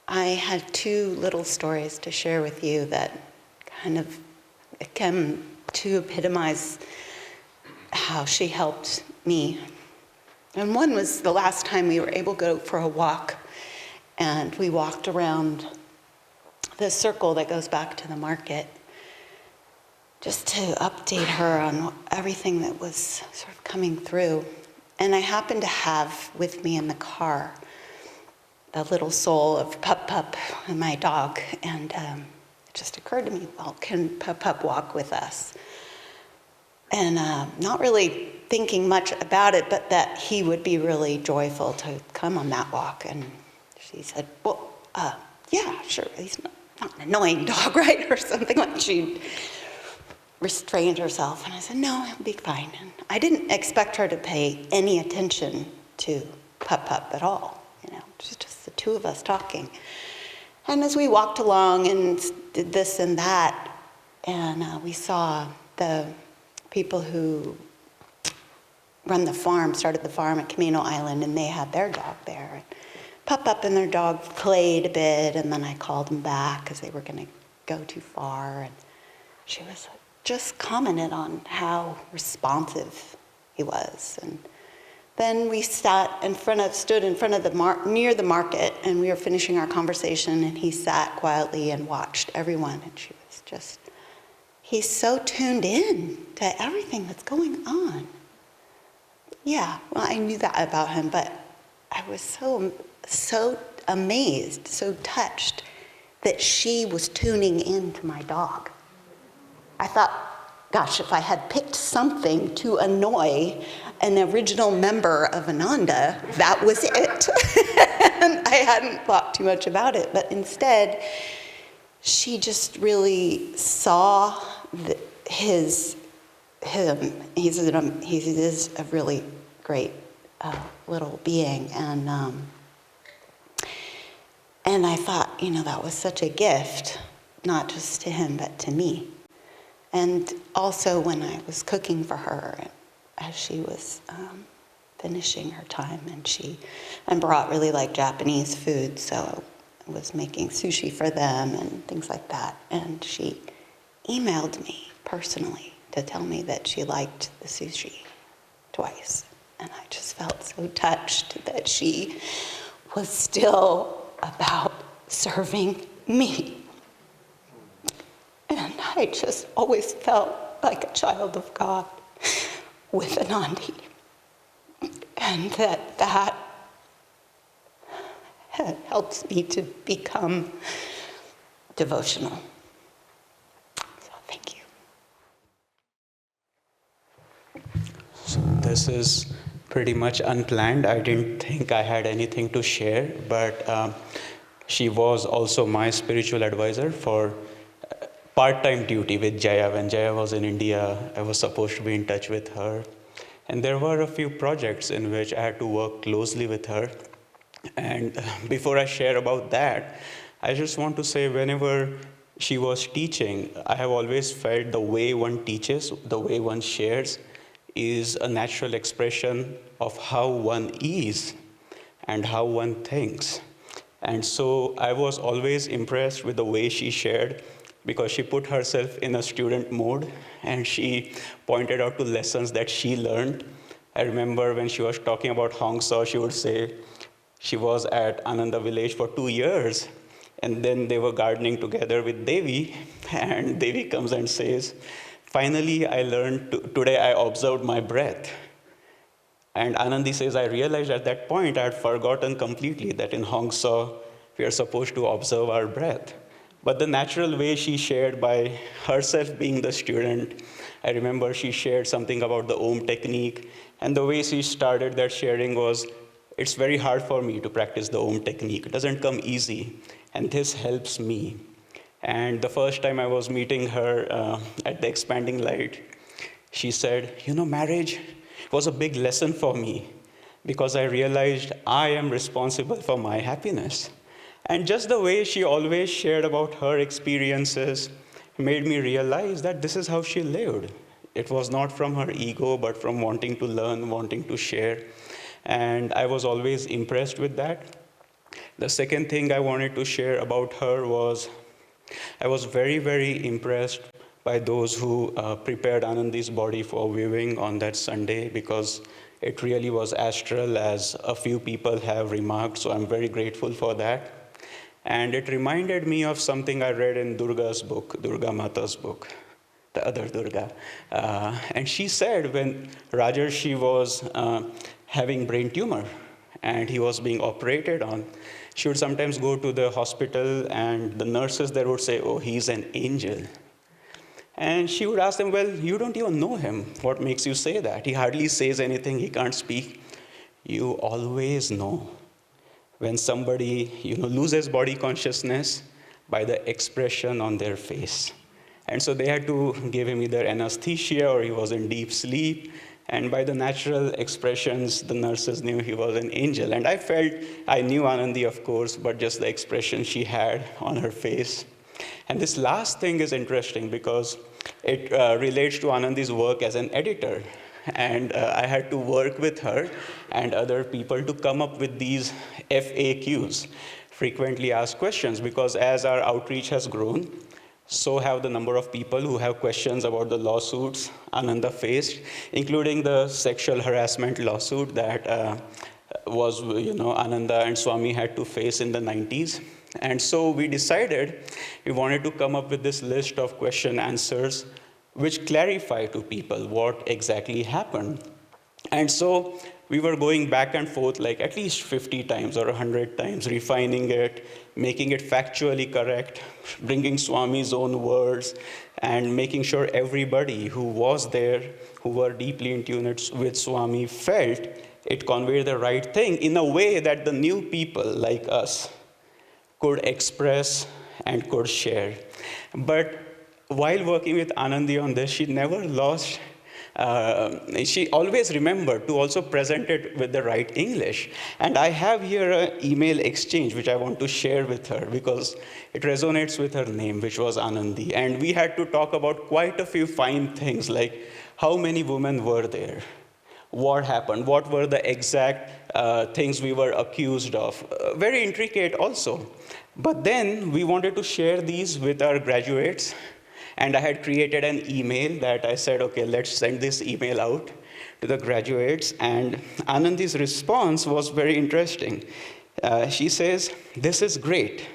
I had two little stories to share with you that kind of came to epitomize how she helped me. And one was the last time we were able to go for a walk, and we walked around the circle that goes back to the market, just to update her on everything that was sort of coming through. And I happened to have with me in the car the little soul of Pup Pup and my dog, and it just occurred to me, well, can Pup Pup walk with us? And not really thinking much about it, but that he would be really joyful to come on that walk. And she said, well, yeah, sure, he's not an annoying dog, right? Or something like she restrained herself. And I said, no, he'll be fine. And I didn't expect her to pay any attention to Pup Pup at all. You know, it was just the two of us talking. And as we walked along and did this and that, and we saw the people who run the farm, started the farm at Camino Island, and they had their dog there. And Pup Pup and their dog played a bit, and then I called them back because they were going to go too far. And she was just commented on how responsive he was. And then we stood in front of near the market, and we were finishing our conversation, and he sat quietly and watched everyone. And she was just, he's so tuned in to everything that's going on. Yeah, well, I knew that about him, but I was so amazed, so touched that she was tuning in to my dog. I thought, gosh, if I had picked something to annoy an original member of Ananda, that was it. And I hadn't thought too much about it, but instead, she just really saw him. He is a really great little being, and I thought, you know, that was such a gift, not just to him, but to me. And also when I was cooking for her, as she was finishing her time, and Bharat really liked Japanese food, so I was making sushi for them and things like that. And she emailed me personally to tell me that she liked the sushi twice. And I just felt so touched that she was still about serving me. And I just always felt like a child of God with Anandi. And that helps me to become devotional. So thank you. So this is pretty much unplanned. I didn't think I had anything to share, but she was also my spiritual advisor for part-time duty with Jaya. When Jaya was in India, I was supposed to be in touch with her. And there were a few projects in which I had to work closely with her. And before I share about that, I just want to say whenever she was teaching, I have always felt the way one teaches, the way one shares, is a natural expression of how one is and how one thinks. And so I was always impressed with the way she shared, because she put herself in a student mode and she pointed out to lessons that she learned. I remember when she was talking about Hong Sau, she would say, She was at Ananda village for 2 years, and then they were gardening together with Devi, and Devi comes and says, finally, I learned, today I observed my breath. And Anandi says, I realized at that point I had forgotten completely that in Hong Sau, we are supposed to observe our breath. But the natural way she shared by herself being the student, I remember she shared something about the Om technique, and the way she started that sharing was, it's very hard for me to practice the Om technique. It doesn't come easy, and this helps me. And the first time I was meeting her at the Expanding Light, she said, marriage was a big lesson for me because I realized I am responsible for my happiness. And just the way she always shared about her experiences made me realize that this is how she lived. It was not from her ego, but from wanting to learn, wanting to share. And I was always impressed with that. The second thing I wanted to share about her was, I was very, very impressed by those who prepared Anandi's body for viewing on that Sunday, because it really was astral, as a few people have remarked, so I'm very grateful for that. And it reminded me of something I read in Durga's book, Durga Mata's book, the other Durga. And she said when Rajarshi was having brain tumor and he was being operated on, she would sometimes go to the hospital and the nurses there would say, oh, he's an angel. And she would ask them, well, you don't even know him. What makes you say that? He hardly says anything, he can't speak. You always know when somebody loses body consciousness by the expression on their face. And so they had to give him either anesthesia or he was in deep sleep. And by the natural expressions, the nurses knew he was an angel. And I felt, I knew Anandi, of course, but just the expression she had on her face. And this last thing is interesting because it relates to Anandi's work as an editor. And I had to work with her and other people to come up with these FAQs, frequently asked questions, because as our outreach has grown, so have the number of people who have questions about the lawsuits Ananda faced, including the sexual harassment lawsuit that was, Ananda and Swami had to face in the 90s. And so we decided we wanted to come up with this list of question answers which clarify to people what exactly happened. And so we were going back and forth like at least 50 times or 100 times, refining it, making it factually correct, bringing Swami's own words, and making sure everybody who was there, who were deeply in tune with Swami, felt it conveyed the right thing in a way that the new people like us could express and could share. But while working with Anandi on this, she never lost, she always remembered to also present it with the right English. And I have here an email exchange which I want to share with her because it resonates with her name, which was Anandi. And we had to talk about quite a few fine things, like how many women were there, what happened, what were the exact things we were accused of. Very intricate also. But then we wanted to share these with our graduates, and I had created an email that I said, okay, let's send this email out to the graduates. And Anandi's response was very interesting. She says, this is great.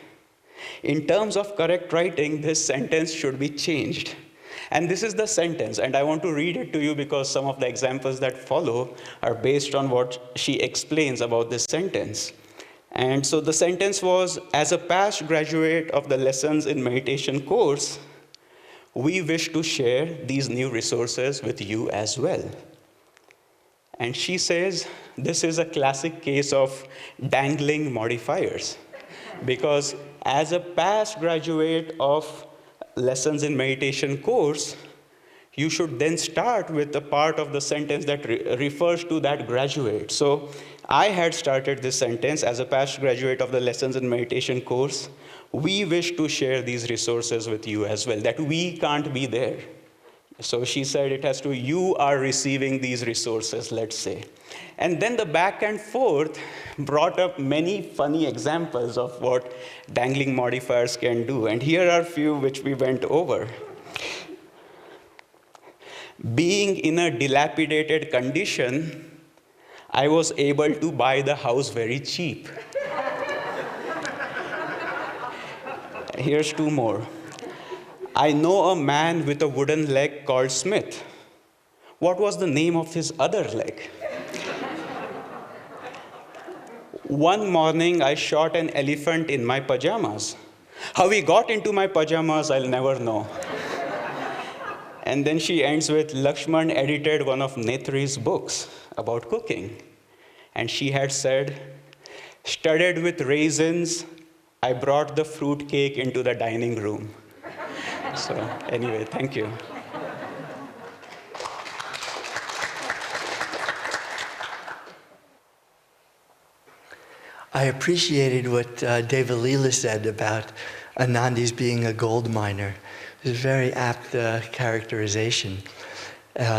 In terms of correct writing, this sentence should be changed. And this is the sentence, and I want to read it to you because some of the examples that follow are based on what she explains about this sentence. And so the sentence was, as a past graduate of the Lessons in Meditation course, we wish to share these new resources with you as well. And she says, this is a classic case of dangling modifiers, because as a past graduate of Lessons in Meditation course, you should then start with the part of the sentence that refers to that graduate. So I had started this sentence, as a past graduate of the Lessons in Meditation course, we wish to share these resources with you as well, that we can't be there. So she said it has to, you are receiving these resources, let's say. And then the back and forth brought up many funny examples of what dangling modifiers can do. And here are a few which we went over. Being in a dilapidated condition, I was able to buy the house very cheap. Here's two more. I know a man with a wooden leg called Smith. What was the name of his other leg? One morning, I shot an elephant in my pajamas. How he got into my pajamas, I'll never know. And then she ends with, Lakshman edited one of Netri's books about cooking. And she had said, studded with raisins, I brought the fruit cake into the dining room. So anyway, thank you. I appreciated what Devalila said about Anandi's being a gold miner. It was a very apt characterization.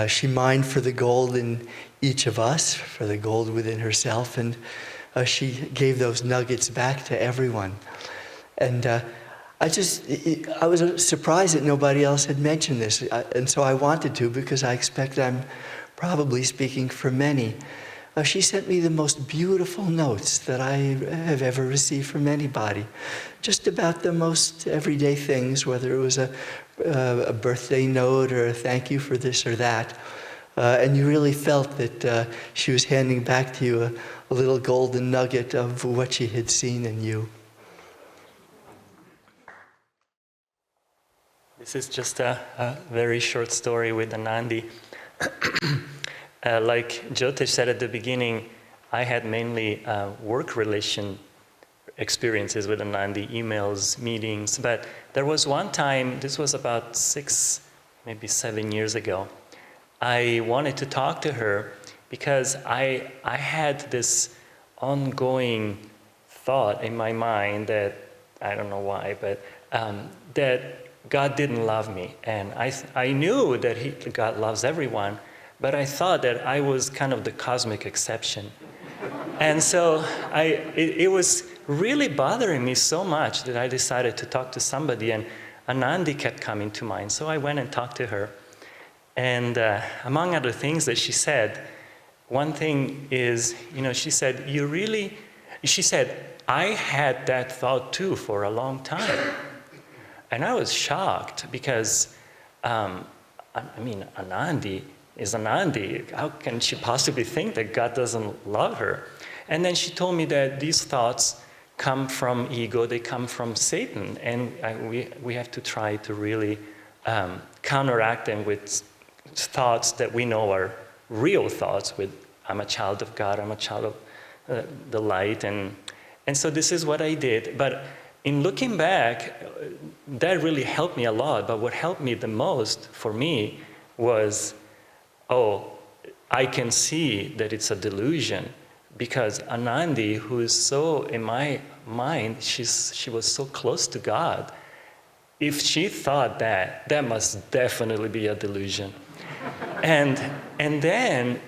She mined for the gold in each of us, for the gold within herself, and she gave those nuggets back to everyone. And I was surprised that nobody else had mentioned this, and so I wanted to, because I expect I'm probably speaking for many. She sent me the most beautiful notes that I have ever received from anybody, just about the most everyday things, whether it was a birthday note or a thank you for this or that. And you really felt that she was handing back to you a little golden nugget of what she had seen in you. This is just a very short story with Anandi. Like Jyotish said at the beginning, I had mainly work relation experiences with Anandi, emails, meetings, but there was one time, this was about 6, maybe 7 years ago, I wanted to talk to her because I had this ongoing thought in my mind that, I don't know why, but that God didn't love me. And I knew that God loves everyone, but I thought that I was kind of the cosmic exception. And so it was really bothering me so much that I decided to talk to somebody, and Anandi kept coming to mind. So I went and talked to her. And among other things that she said, one thing is, she said, I had that thought too for a long time. And I was shocked because, Anandi is Anandi. How can she possibly think that God doesn't love her? And then she told me that these thoughts come from ego, they come from Satan, and we have to try to really counteract them with thoughts that we know are real thoughts, with I'm a child of God, I'm a child of the light, and so this is what I did. But in looking back, that really helped me a lot, but what helped me the most for me was, I can see that it's a delusion, because Anandi, who is so, in my mind, she was so close to God. If she thought that must definitely be a delusion. And then,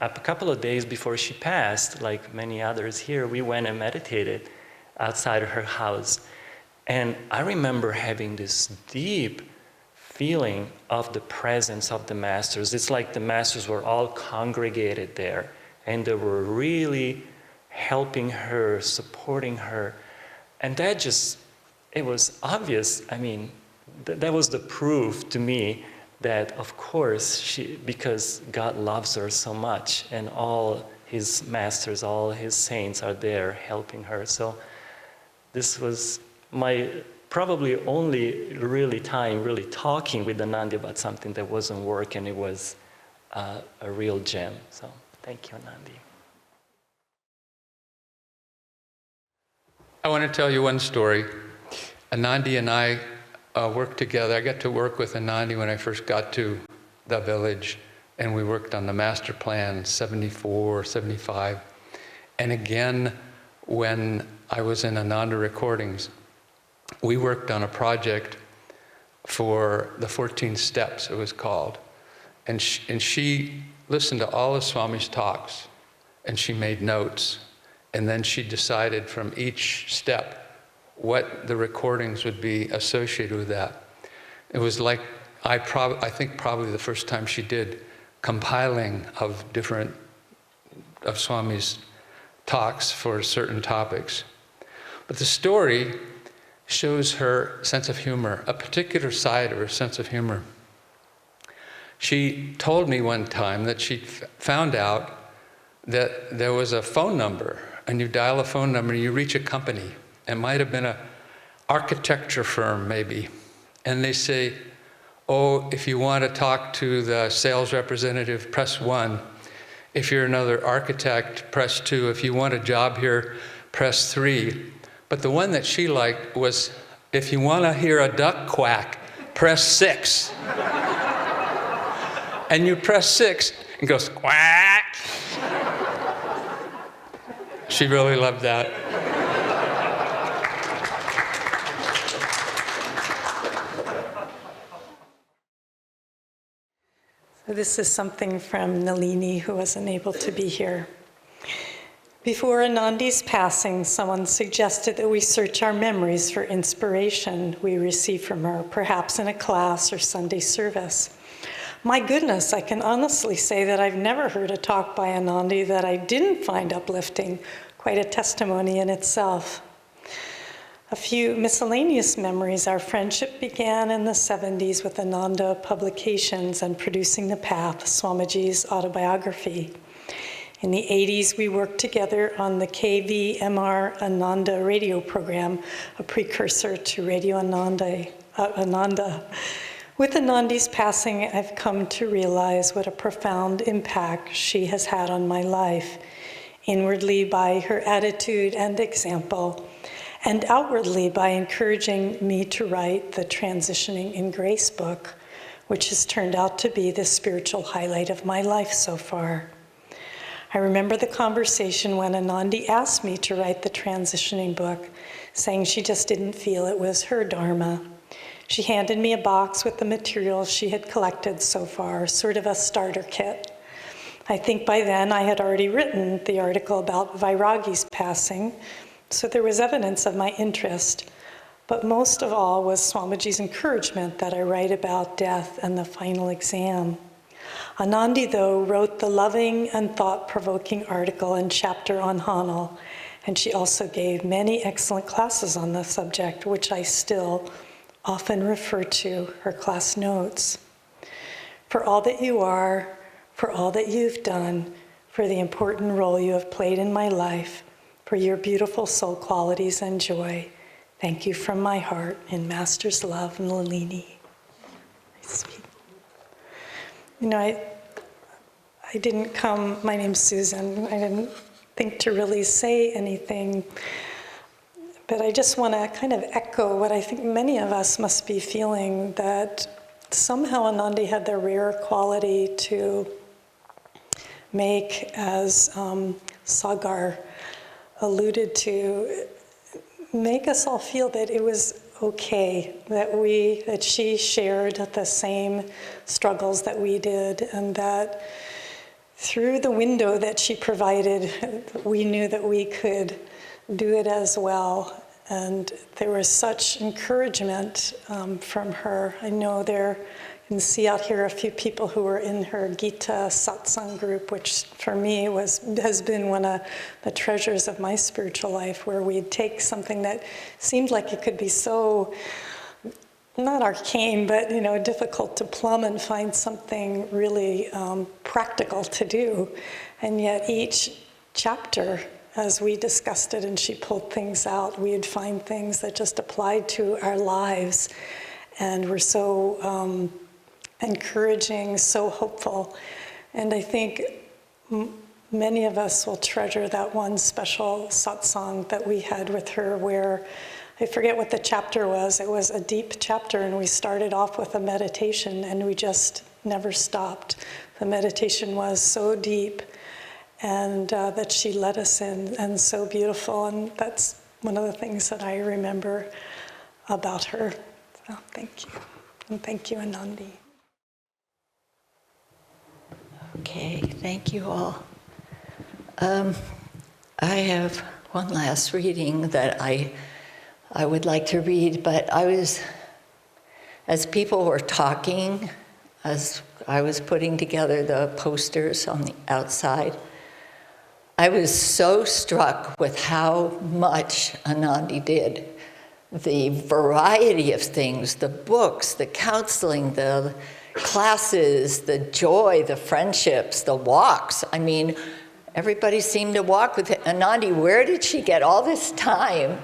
a couple of days before she passed, like many others here, we went and meditated outside of her house. And I remember having this deep feeling of the presence of the masters. It's like the masters were all congregated there, and they were really helping her, supporting her. And that just, it was obvious. I mean, that was the proof to me that, of course, because God loves her so much, and all his masters, all his saints are there helping her. So this was my probably only really time really talking with Anandi about something that wasn't work, and it was a real gem. So thank you, Anandi. I want to tell you one story. Anandi and I worked together. I got to work with Anandi when I first got to the village, and we worked on the master plan, 74, 75. And again, when I was in Ananda Recordings, we worked on a project for the 14 steps, it was called. And she listened to all of Swami's talks, and she made notes. And then she decided from each step what the recordings would be associated with that. It was like, I think probably the first time she did compiling of different of Swami's talks for certain topics. But the story shows her sense of humor, a particular side of her sense of humor. She told me one time that she found out that there was a phone number, and you dial a phone number and you reach a company. It might have been an architecture firm maybe. And they say, oh, if you want to talk to the sales representative, press 1. If you're another architect, press 2. If you want a job here, press 3. But the one that she liked was, if you want to hear a duck quack, press 6. And you press 6, and it goes, quack. She really loved that. So this is something from Nalini, who wasn't able to be here. Before Anandi's passing, someone suggested that we search our memories for inspiration we received from her, perhaps in a class or Sunday service. My goodness, I can honestly say that I've never heard a talk by Anandi that I didn't find uplifting, quite a testimony in itself. A few miscellaneous memories. Our friendship began in the 70s with Ananda Publications and Producing the Path, Swamiji's autobiography. In the 80s, we worked together on the KVMR Ananda radio program, a precursor to Radio Ananda. With Anandi's passing, I've come to realize what a profound impact she has had on my life, inwardly by her attitude and example, and outwardly by encouraging me to write the Transitioning in Grace book, which has turned out to be the spiritual highlight of my life so far. I remember the conversation when Anandi asked me to write the Transitioning book, saying she just didn't feel it was her dharma. She handed me a box with the materials she had collected so far, sort of a starter kit. I think by then I had already written the article about Vairagi's passing, so there was evidence of my interest. But most of all was Swamiji's encouragement that I write about death and the final exam. Anandi, though, wrote the loving and thought-provoking article and chapter on Hanal, and she also gave many excellent classes on the subject, which I still often refer to her class notes. For all that you are, for all that you've done, for the important role you have played in my life, for your beautiful soul qualities and joy, thank you from my heart, in Master's love, Nalini. You know, I didn't come, my name's Susan, I didn't think to really say anything, but I just want to kind of echo what I think many of us must be feeling, that somehow Anandi had the rare quality to make, as Sagar alluded to, make us all feel that it was okay, that she shared the same struggles that we did, and that through the window that she provided, we knew that we could do it as well. And there was such encouragement from her. I know you can see out here a few people who were in her Gita satsang group, which for me has been one of the treasures of my spiritual life, where we'd take something that seemed like it could be so, not arcane, but difficult to plumb and find something really practical to do. And yet each chapter, as we discussed it and she pulled things out, we'd find things that just applied to our lives and were so encouraging, so hopeful. And I think many of us will treasure that one special satsang that we had with her, where I forget what the chapter was. It was a deep chapter, and we started off with a meditation, and we just never stopped. The meditation was so deep, and that she led us in, and so beautiful. And that's one of the things that I remember about her. So thank you. And thank you, Anandi. Okay, thank you all. I have one last reading that I would like to read, but as people were talking, as I was putting together the posters on the outside, I was so struck with how much Anandi did. The variety of things, the books, the counseling, the classes, the joy, the friendships, the walks. I mean, everybody seemed to walk with Anandi. Where did she get all this time?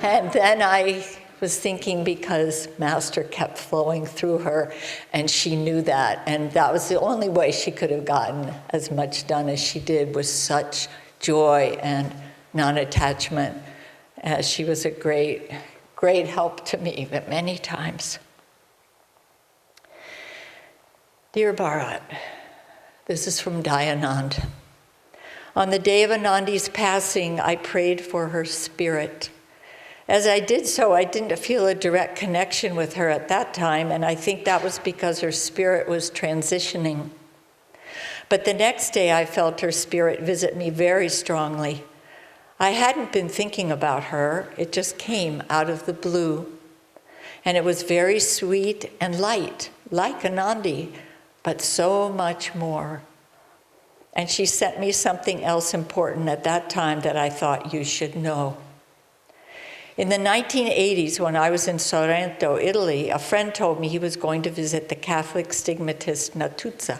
And then I was thinking, because Master kept flowing through her, and she knew that. And that was the only way she could have gotten as much done as she did, with such joy and non-attachment. She was a great help to me at many times. Dear Bharat, this is from Dayanand. On the day of Anandi's passing, I prayed for her spirit. As I did so, I didn't feel a direct connection with her at that time, and I think that was because her spirit was transitioning. But the next day, I felt her spirit visit me very strongly. I hadn't been thinking about her. It just came out of the blue. And it was very sweet and light, like Anandi, but so much more. And she sent me something else important at that time that I thought you should know. In the 1980s, when I was in Sorrento, Italy, a friend told me he was going to visit the Catholic stigmatist Natuzza,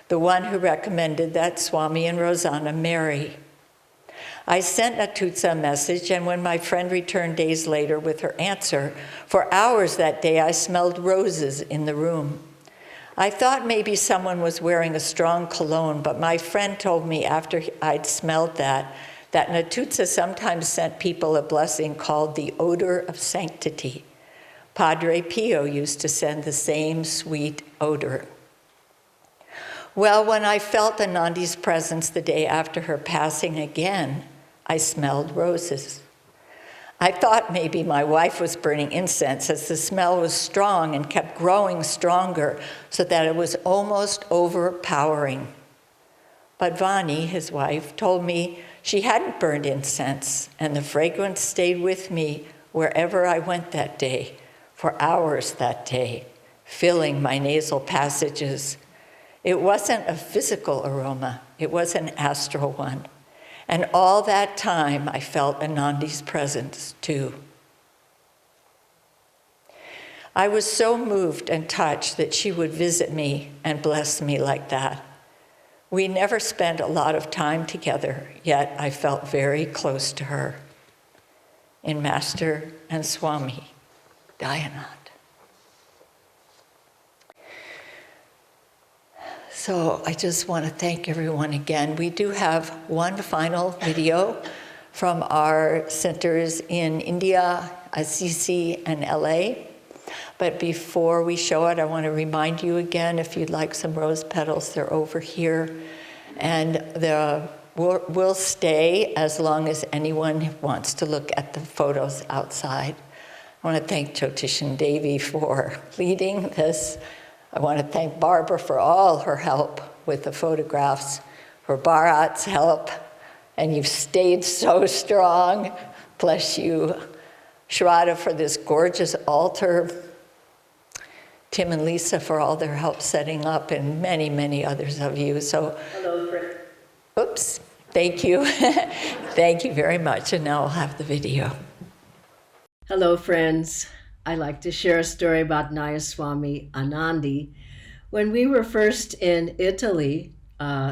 the one who recommended that Swami and Rosanna marry. I sent Natuzza a message, and when my friend returned days later with her answer, for hours that day I smelled roses in the room. I thought maybe someone was wearing a strong cologne, but my friend told me after I'd smelled that Natuzza sometimes sent people a blessing called the Odor of Sanctity. Padre Pio used to send the same sweet odor. Well, when I felt Anandi's presence the day after her passing again, I smelled roses. I thought maybe my wife was burning incense, as the smell was strong and kept growing stronger so that it was almost overpowering. But Vani, his wife, told me she hadn't burned incense, and the fragrance stayed with me wherever I went that day, for hours that day, filling my nasal passages. It wasn't a physical aroma, it was an astral one. And all that time, I felt Anandi's presence, too. I was so moved and touched that she would visit me and bless me like that. We never spent a lot of time together, yet I felt very close to her. In Master and Swami, Dayanand. So I just want to thank everyone again. We do have one final video from our centers in India, Assisi, and LA. But before we show it, I want to remind you again, if you'd like some rose petals, they're over here. And we'll stay as long as anyone wants to look at the photos outside. I want to thank Jyotishan Devi for leading this. I want to thank Barbara for all her help with the photographs, for Bharat's help, and you've stayed so strong. Bless you. Shraddha for this gorgeous altar. Tim and Lisa for all their help setting up, and many, many others of you. So, hello, Fred. Oops, thank you. Thank you very much. And now I'll have the video. Hello, friends. I'd like to share a story about Nayaswami Anandi. When we were first in Italy,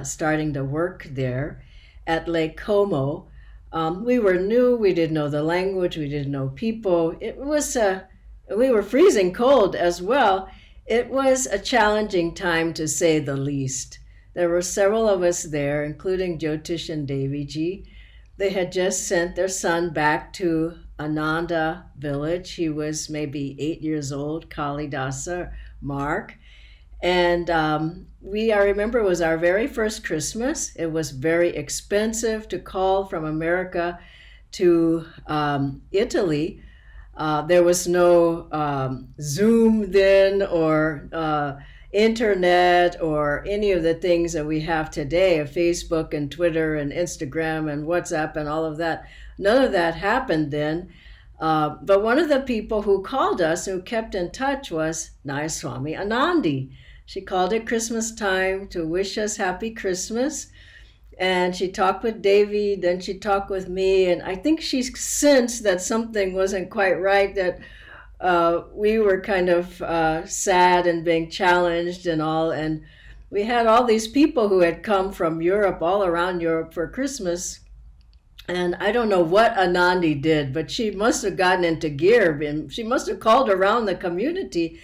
starting to work there at Lake Como, we were new, we didn't know the language, we didn't know people. We were freezing cold as well. It was a challenging time, to say the least. There were several of us there, including Jyotishan Devi ji. They had just sent their son back to Ananda village. He was maybe 8 years old, Kalidasa, Mark. And I remember it was our very first Christmas. It was very expensive to call from America to Italy. There was no Zoom then, or internet, or any of the things that we have today, of Facebook and Twitter and Instagram and WhatsApp and all of that. None of that happened then. But one of the people who called us, who kept in touch, was Nayaswami Anandi. She called at Christmas time to wish us happy Christmas. And she talked with Davy, then she talked with me, and I think she sensed that something wasn't quite right, that we were kind of sad and being challenged and all. And we had all these people who had come from Europe, all around Europe for Christmas. And I don't know what Anandi did, but she must have gotten into gear, and she must have called around the community,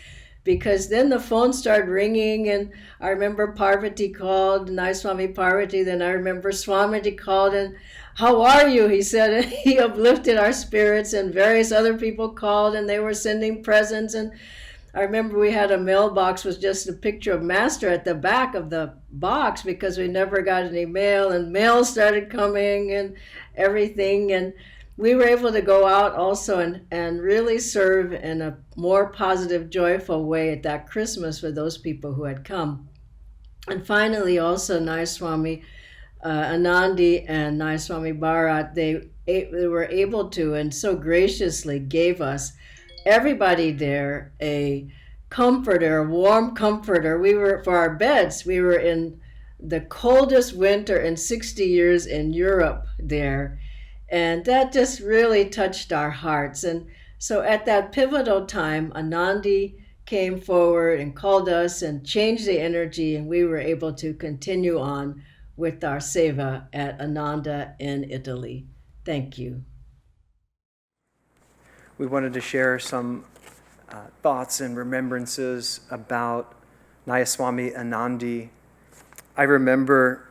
because then the phone started ringing, and I remember Parvati called, Nayaswami Parvati, then I remember Swamiji called, and how are you? He said, and he uplifted our spirits, and various other people called, and they were sending presents. And I remember we had a mailbox with just a picture of Master at the back of the box, because we never got any mail, and mail started coming and everything. And we were able to go out also and really serve in a more positive, joyful way at that Christmas for those people who had come. And finally, also Nayaswami Anandi and Nayaswami Bharat, they were able to, and so graciously gave us, everybody there, a comforter, a warm comforter. We were, for our beds, we were in the coldest winter in 60 years in Europe there. And that just really touched our hearts. And so at that pivotal time, Anandi came forward and called us and changed the energy, and we were able to continue on with our seva at Ananda in Italy. Thank you. We wanted to share some thoughts and remembrances about Nayaswami Anandi. I remember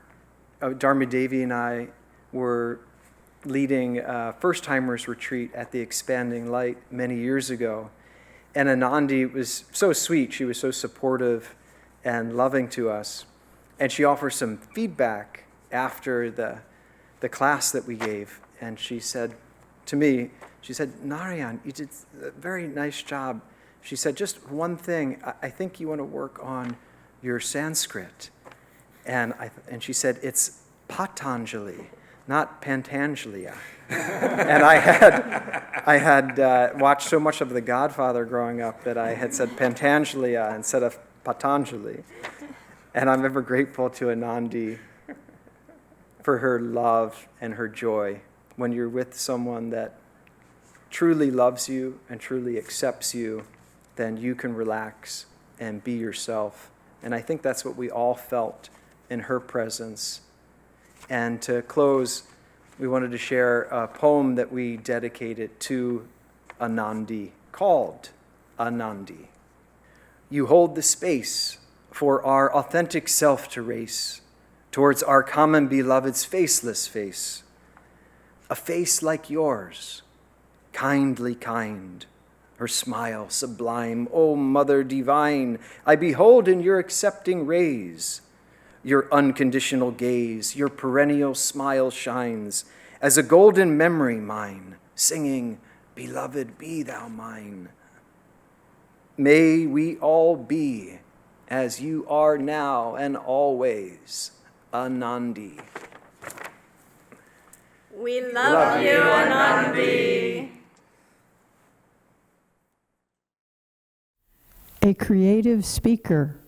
Dharma Devi and I were leading a first-timers retreat at the Expanding Light many years ago. And Anandi was so sweet. She was so supportive and loving to us. And she offered some feedback after the class that we gave. And she said to me, she said, Narayan, you did a very nice job. She said, just one thing, I think you want to work on your Sanskrit. And she said, it's Patanjali, not Pantanjalia. And I had watched so much of The Godfather growing up that I had said Pantanjalia instead of Patanjali. And I'm ever grateful to Anandi for her love and her joy. When you're with someone that truly loves you and truly accepts you, then you can relax and be yourself. And I think that's what we all felt in her presence. And to close, we wanted to share a poem that we dedicated to Anandi, called Anandi. You hold the space for our authentic self to race towards our common beloved's faceless face, a face like yours, kindly kind, her smile sublime. O Mother Divine, I behold in your accepting rays, your unconditional gaze, your perennial smile shines as a golden memory mine, singing, Beloved, be thou mine. May we all be as you are now and always, Anandi. We love you, Anandi. A creative speaker.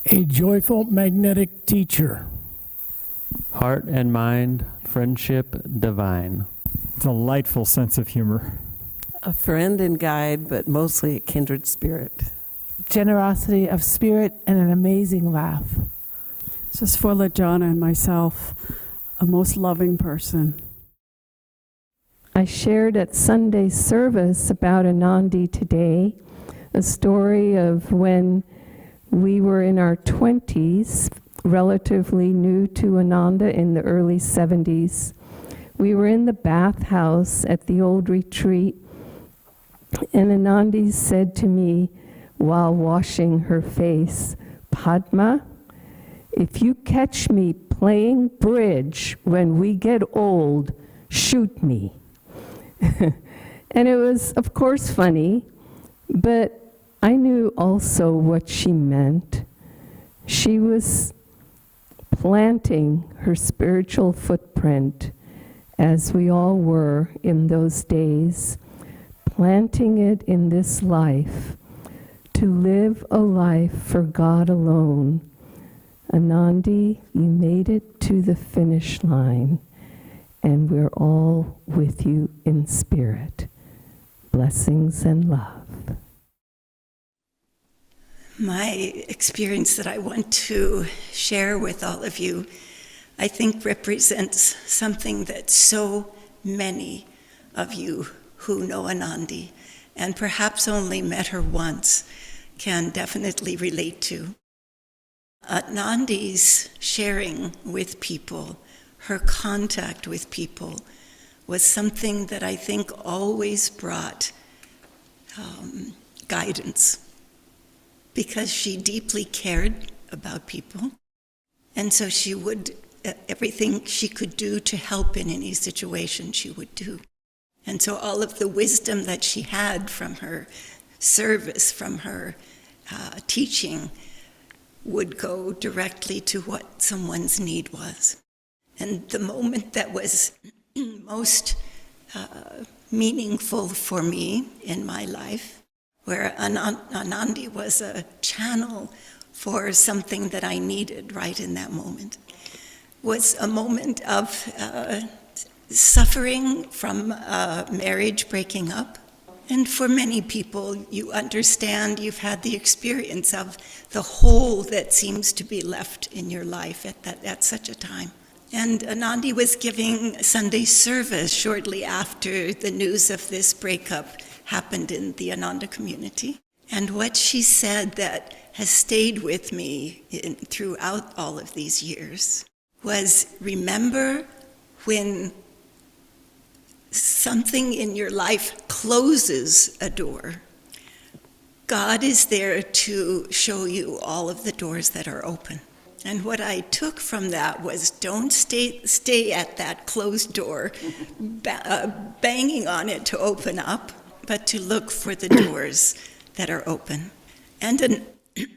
A joyful, magnetic teacher. Heart and mind, friendship divine. Delightful sense of humor. A friend and guide, but mostly a kindred spirit. Generosity of spirit and an amazing laugh. This is for Lajana and myself, a most loving person. I shared at Sunday's service about Anandi today, a story of when we were in our 20s, relatively new to Ananda in the early 70s. We were in the bathhouse at the old retreat, and Anandi said to me while washing her face, Padma, if you catch me playing bridge when we get old, shoot me. And it was, of course, funny, but I knew also what she meant. She was planting her spiritual footprint, as we all were in those days, planting it in this life, to live a life for God alone, Anandi, you made it to the finish line, and we're all with you in spirit. Blessings and love. My experience that I want to share with all of you, I think represents something that so many of you who know Anandi, and perhaps only met her once, can definitely relate to. Anandi's sharing with people, her contact with people, was something that I think always brought guidance, because she deeply cared about people, and so she would, everything she could do to help in any situation she would do. And so all of the wisdom that she had from her service, from her teaching, would go directly to what someone's need was. And the moment that was most meaningful for me in my life, where Anandi was a channel for something that I needed right in that moment, was a moment of suffering from marriage breaking up. And for many people, you understand, you've had the experience of the hole that seems to be left in your life at such a time. And Anandi was giving Sunday service shortly after the news of this breakup happened in the Ananda community. And what she said that has stayed with me throughout all of these years was, remember when something in your life closes a door, God is there to show you all of the doors that are open. And what I took from that was, don't stay at that closed door, banging on it to open up, but to look for the doors that are open. And an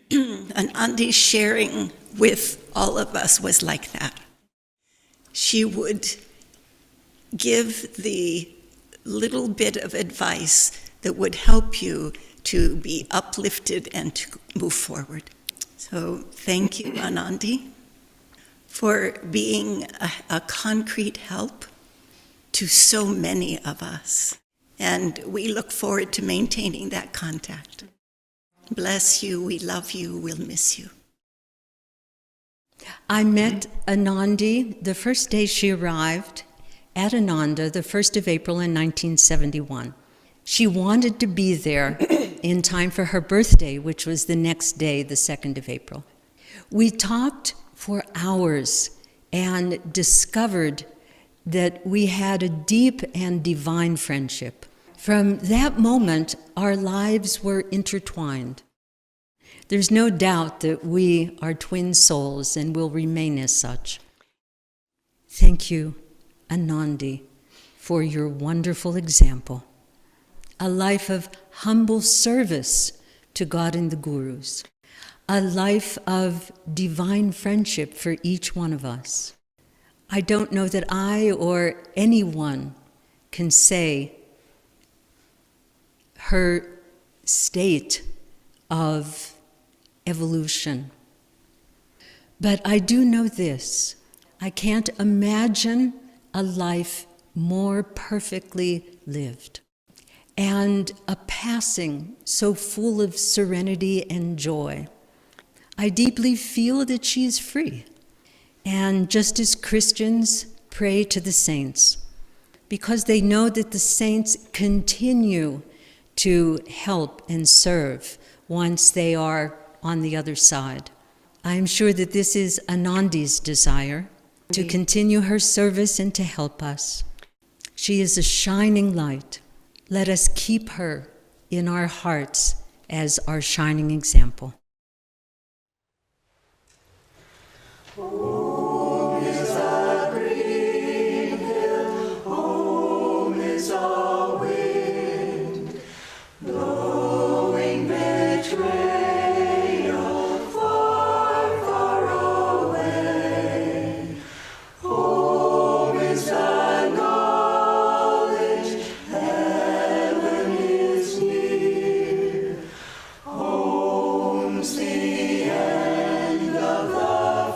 Anandi sharing with all of us was like that. She would give the little bit of advice that would help you to be uplifted and to move forward. So thank you, Anandi, for being a concrete help to so many of us. And we look forward to maintaining that contact. Bless you, we love you, we'll miss you. I met Anandi the first day she arrived at Ananda, the 1st of April in 1971. She wanted to be there in time for her birthday, which was the next day, the 2nd of April. We talked for hours and discovered that we had a deep and divine friendship. From that moment, our lives were intertwined. There's no doubt that we are twin souls and will remain as such. Thank you, Anandi, for your wonderful example. A life of humble service to God and the Gurus. A life of divine friendship for each one of us. I don't know that I or anyone can say her state of evolution. But I do know this: I can't imagine a life more perfectly lived, and a passing so full of serenity and joy. I deeply feel that she is free. And just as Christians pray to the saints, because they know that the saints continue to help and serve once they are on the other side. I am sure that this is Anandi's desire, to continue her service and to help us. She is a shining light. Let us keep her in our hearts as our shining example. Home is a green hill, home is a wind, blowing betrayal far, far away. Home is the knowledge heaven is near. Home's the end of the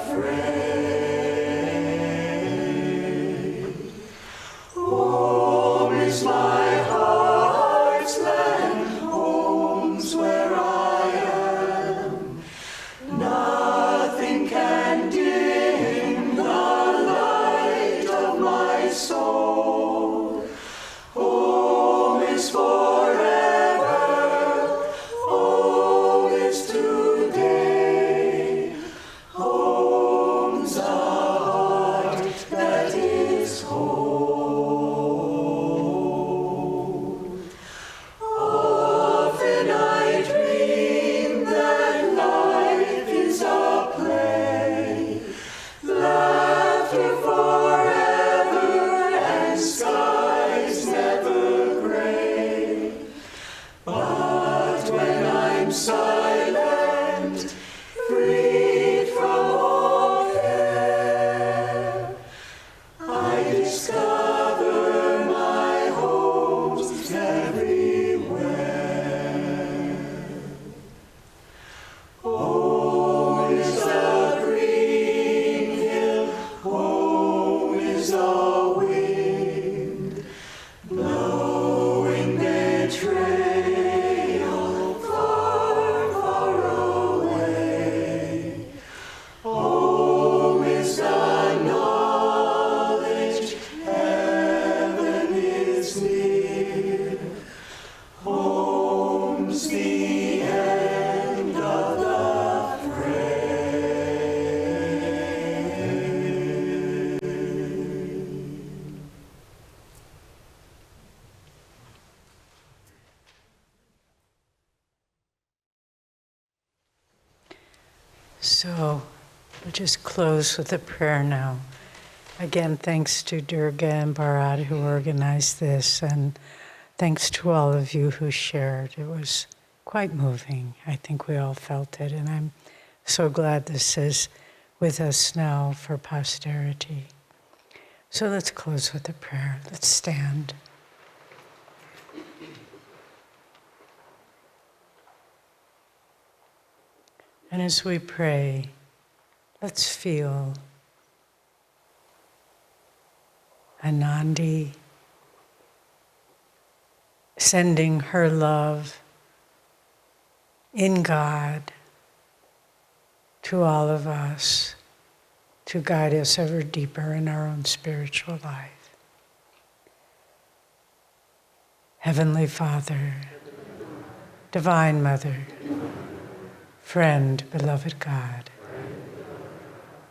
So we'll just close with a prayer now. Again, thanks to Durga and Bharat who organized this, and thanks to all of you who shared. It was quite moving. I think we all felt it, and I'm so glad this is with us now for posterity. So let's close with a prayer. Let's stand. And as we pray, let's feel Anandi sending her love in God to all of us to guide us ever deeper in our own spiritual life. Heavenly Father, Divine Mother, friend, beloved God,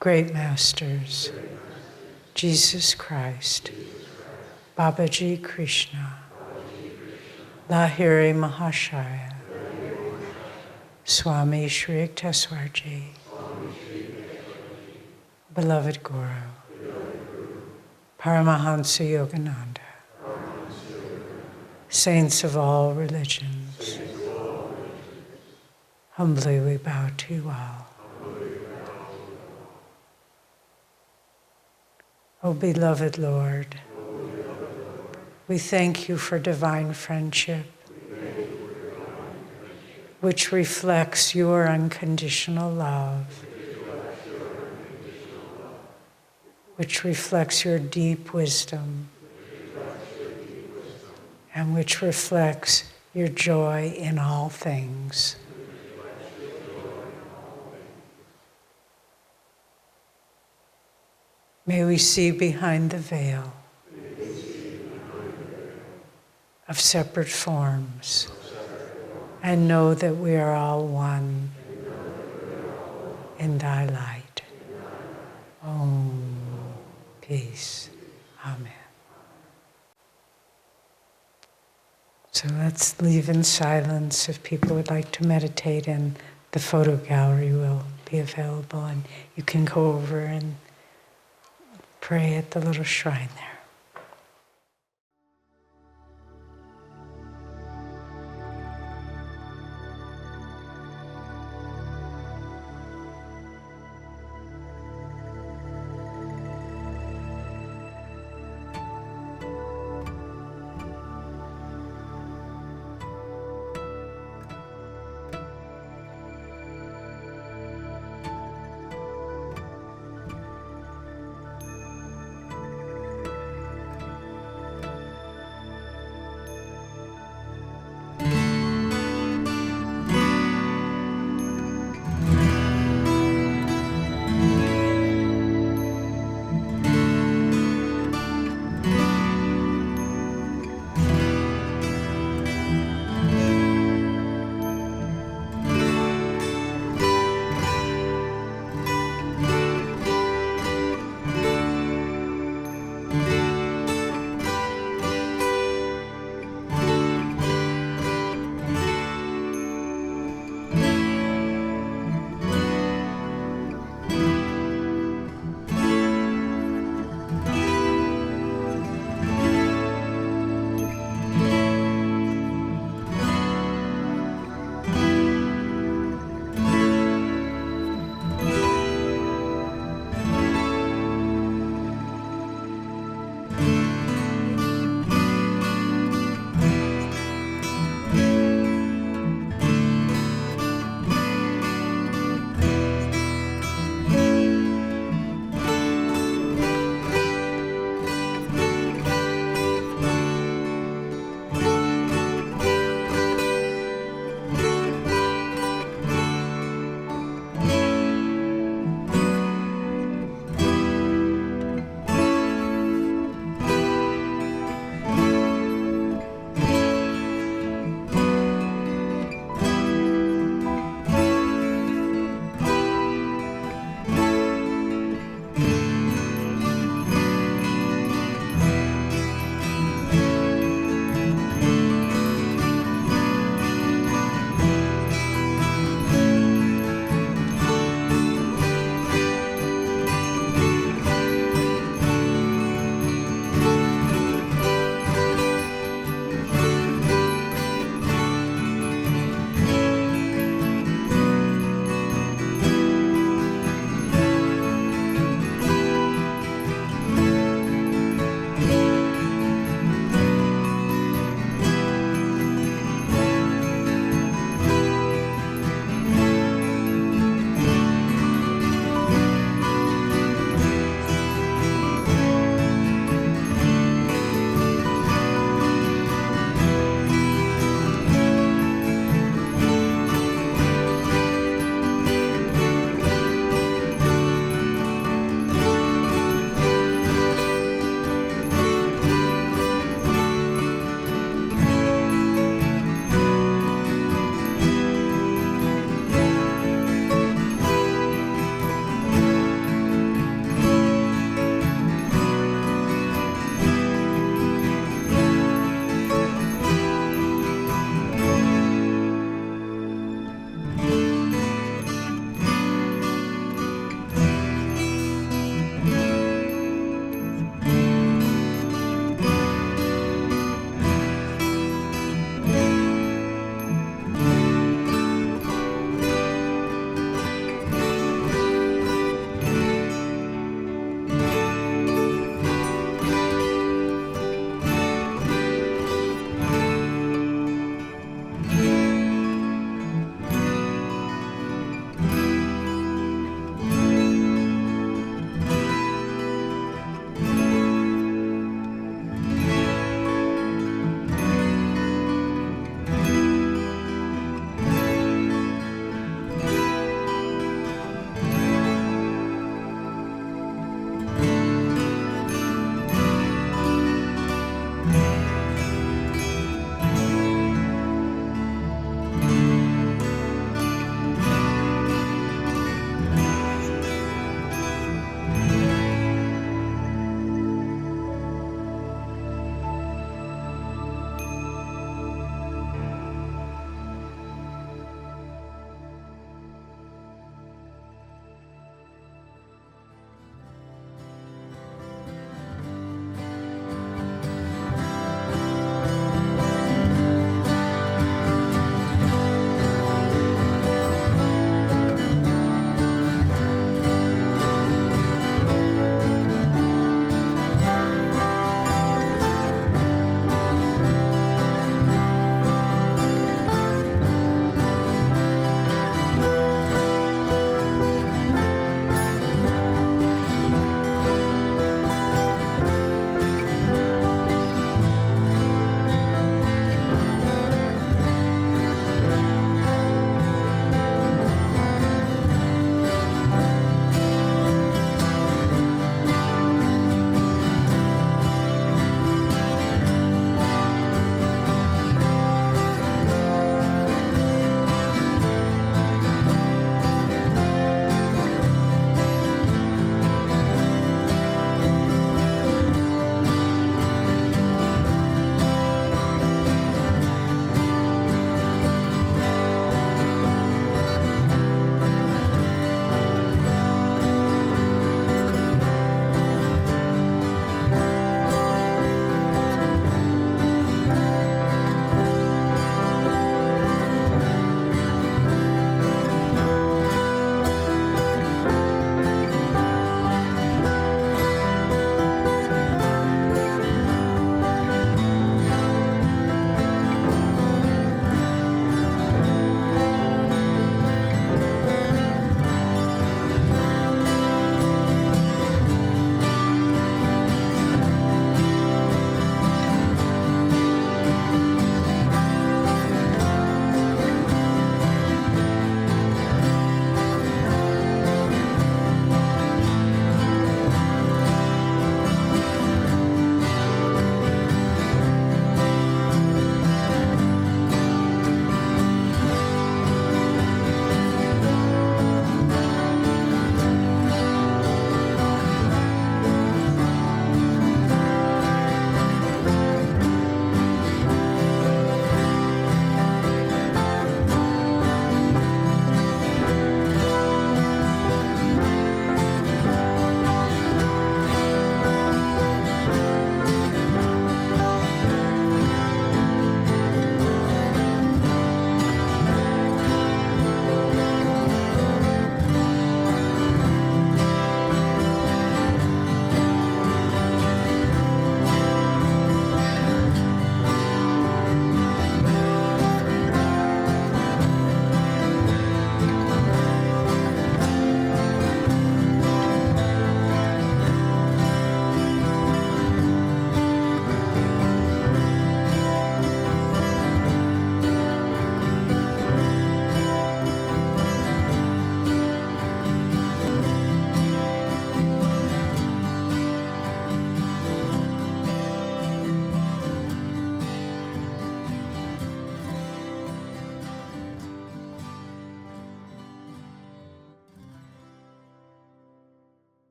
great masters, Jesus Christ, Babaji Krishna, Lahiri Mahashaya, Swami Shri Yukteswarji, beloved Guru, Paramahansa Yogananda, saints of all religions, humbly we bow to you all. O beloved Lord, we thank you for divine friendship, which reflects your unconditional love, which reflects your deep wisdom, and which reflects your joy in all things. May we see behind the veil of separate forms and know that we are all one in thy light. Om. Peace. Amen. So let's leave in silence. If people would like to meditate, and the photo gallery will be available, and you can go over and pray at the little shrine there.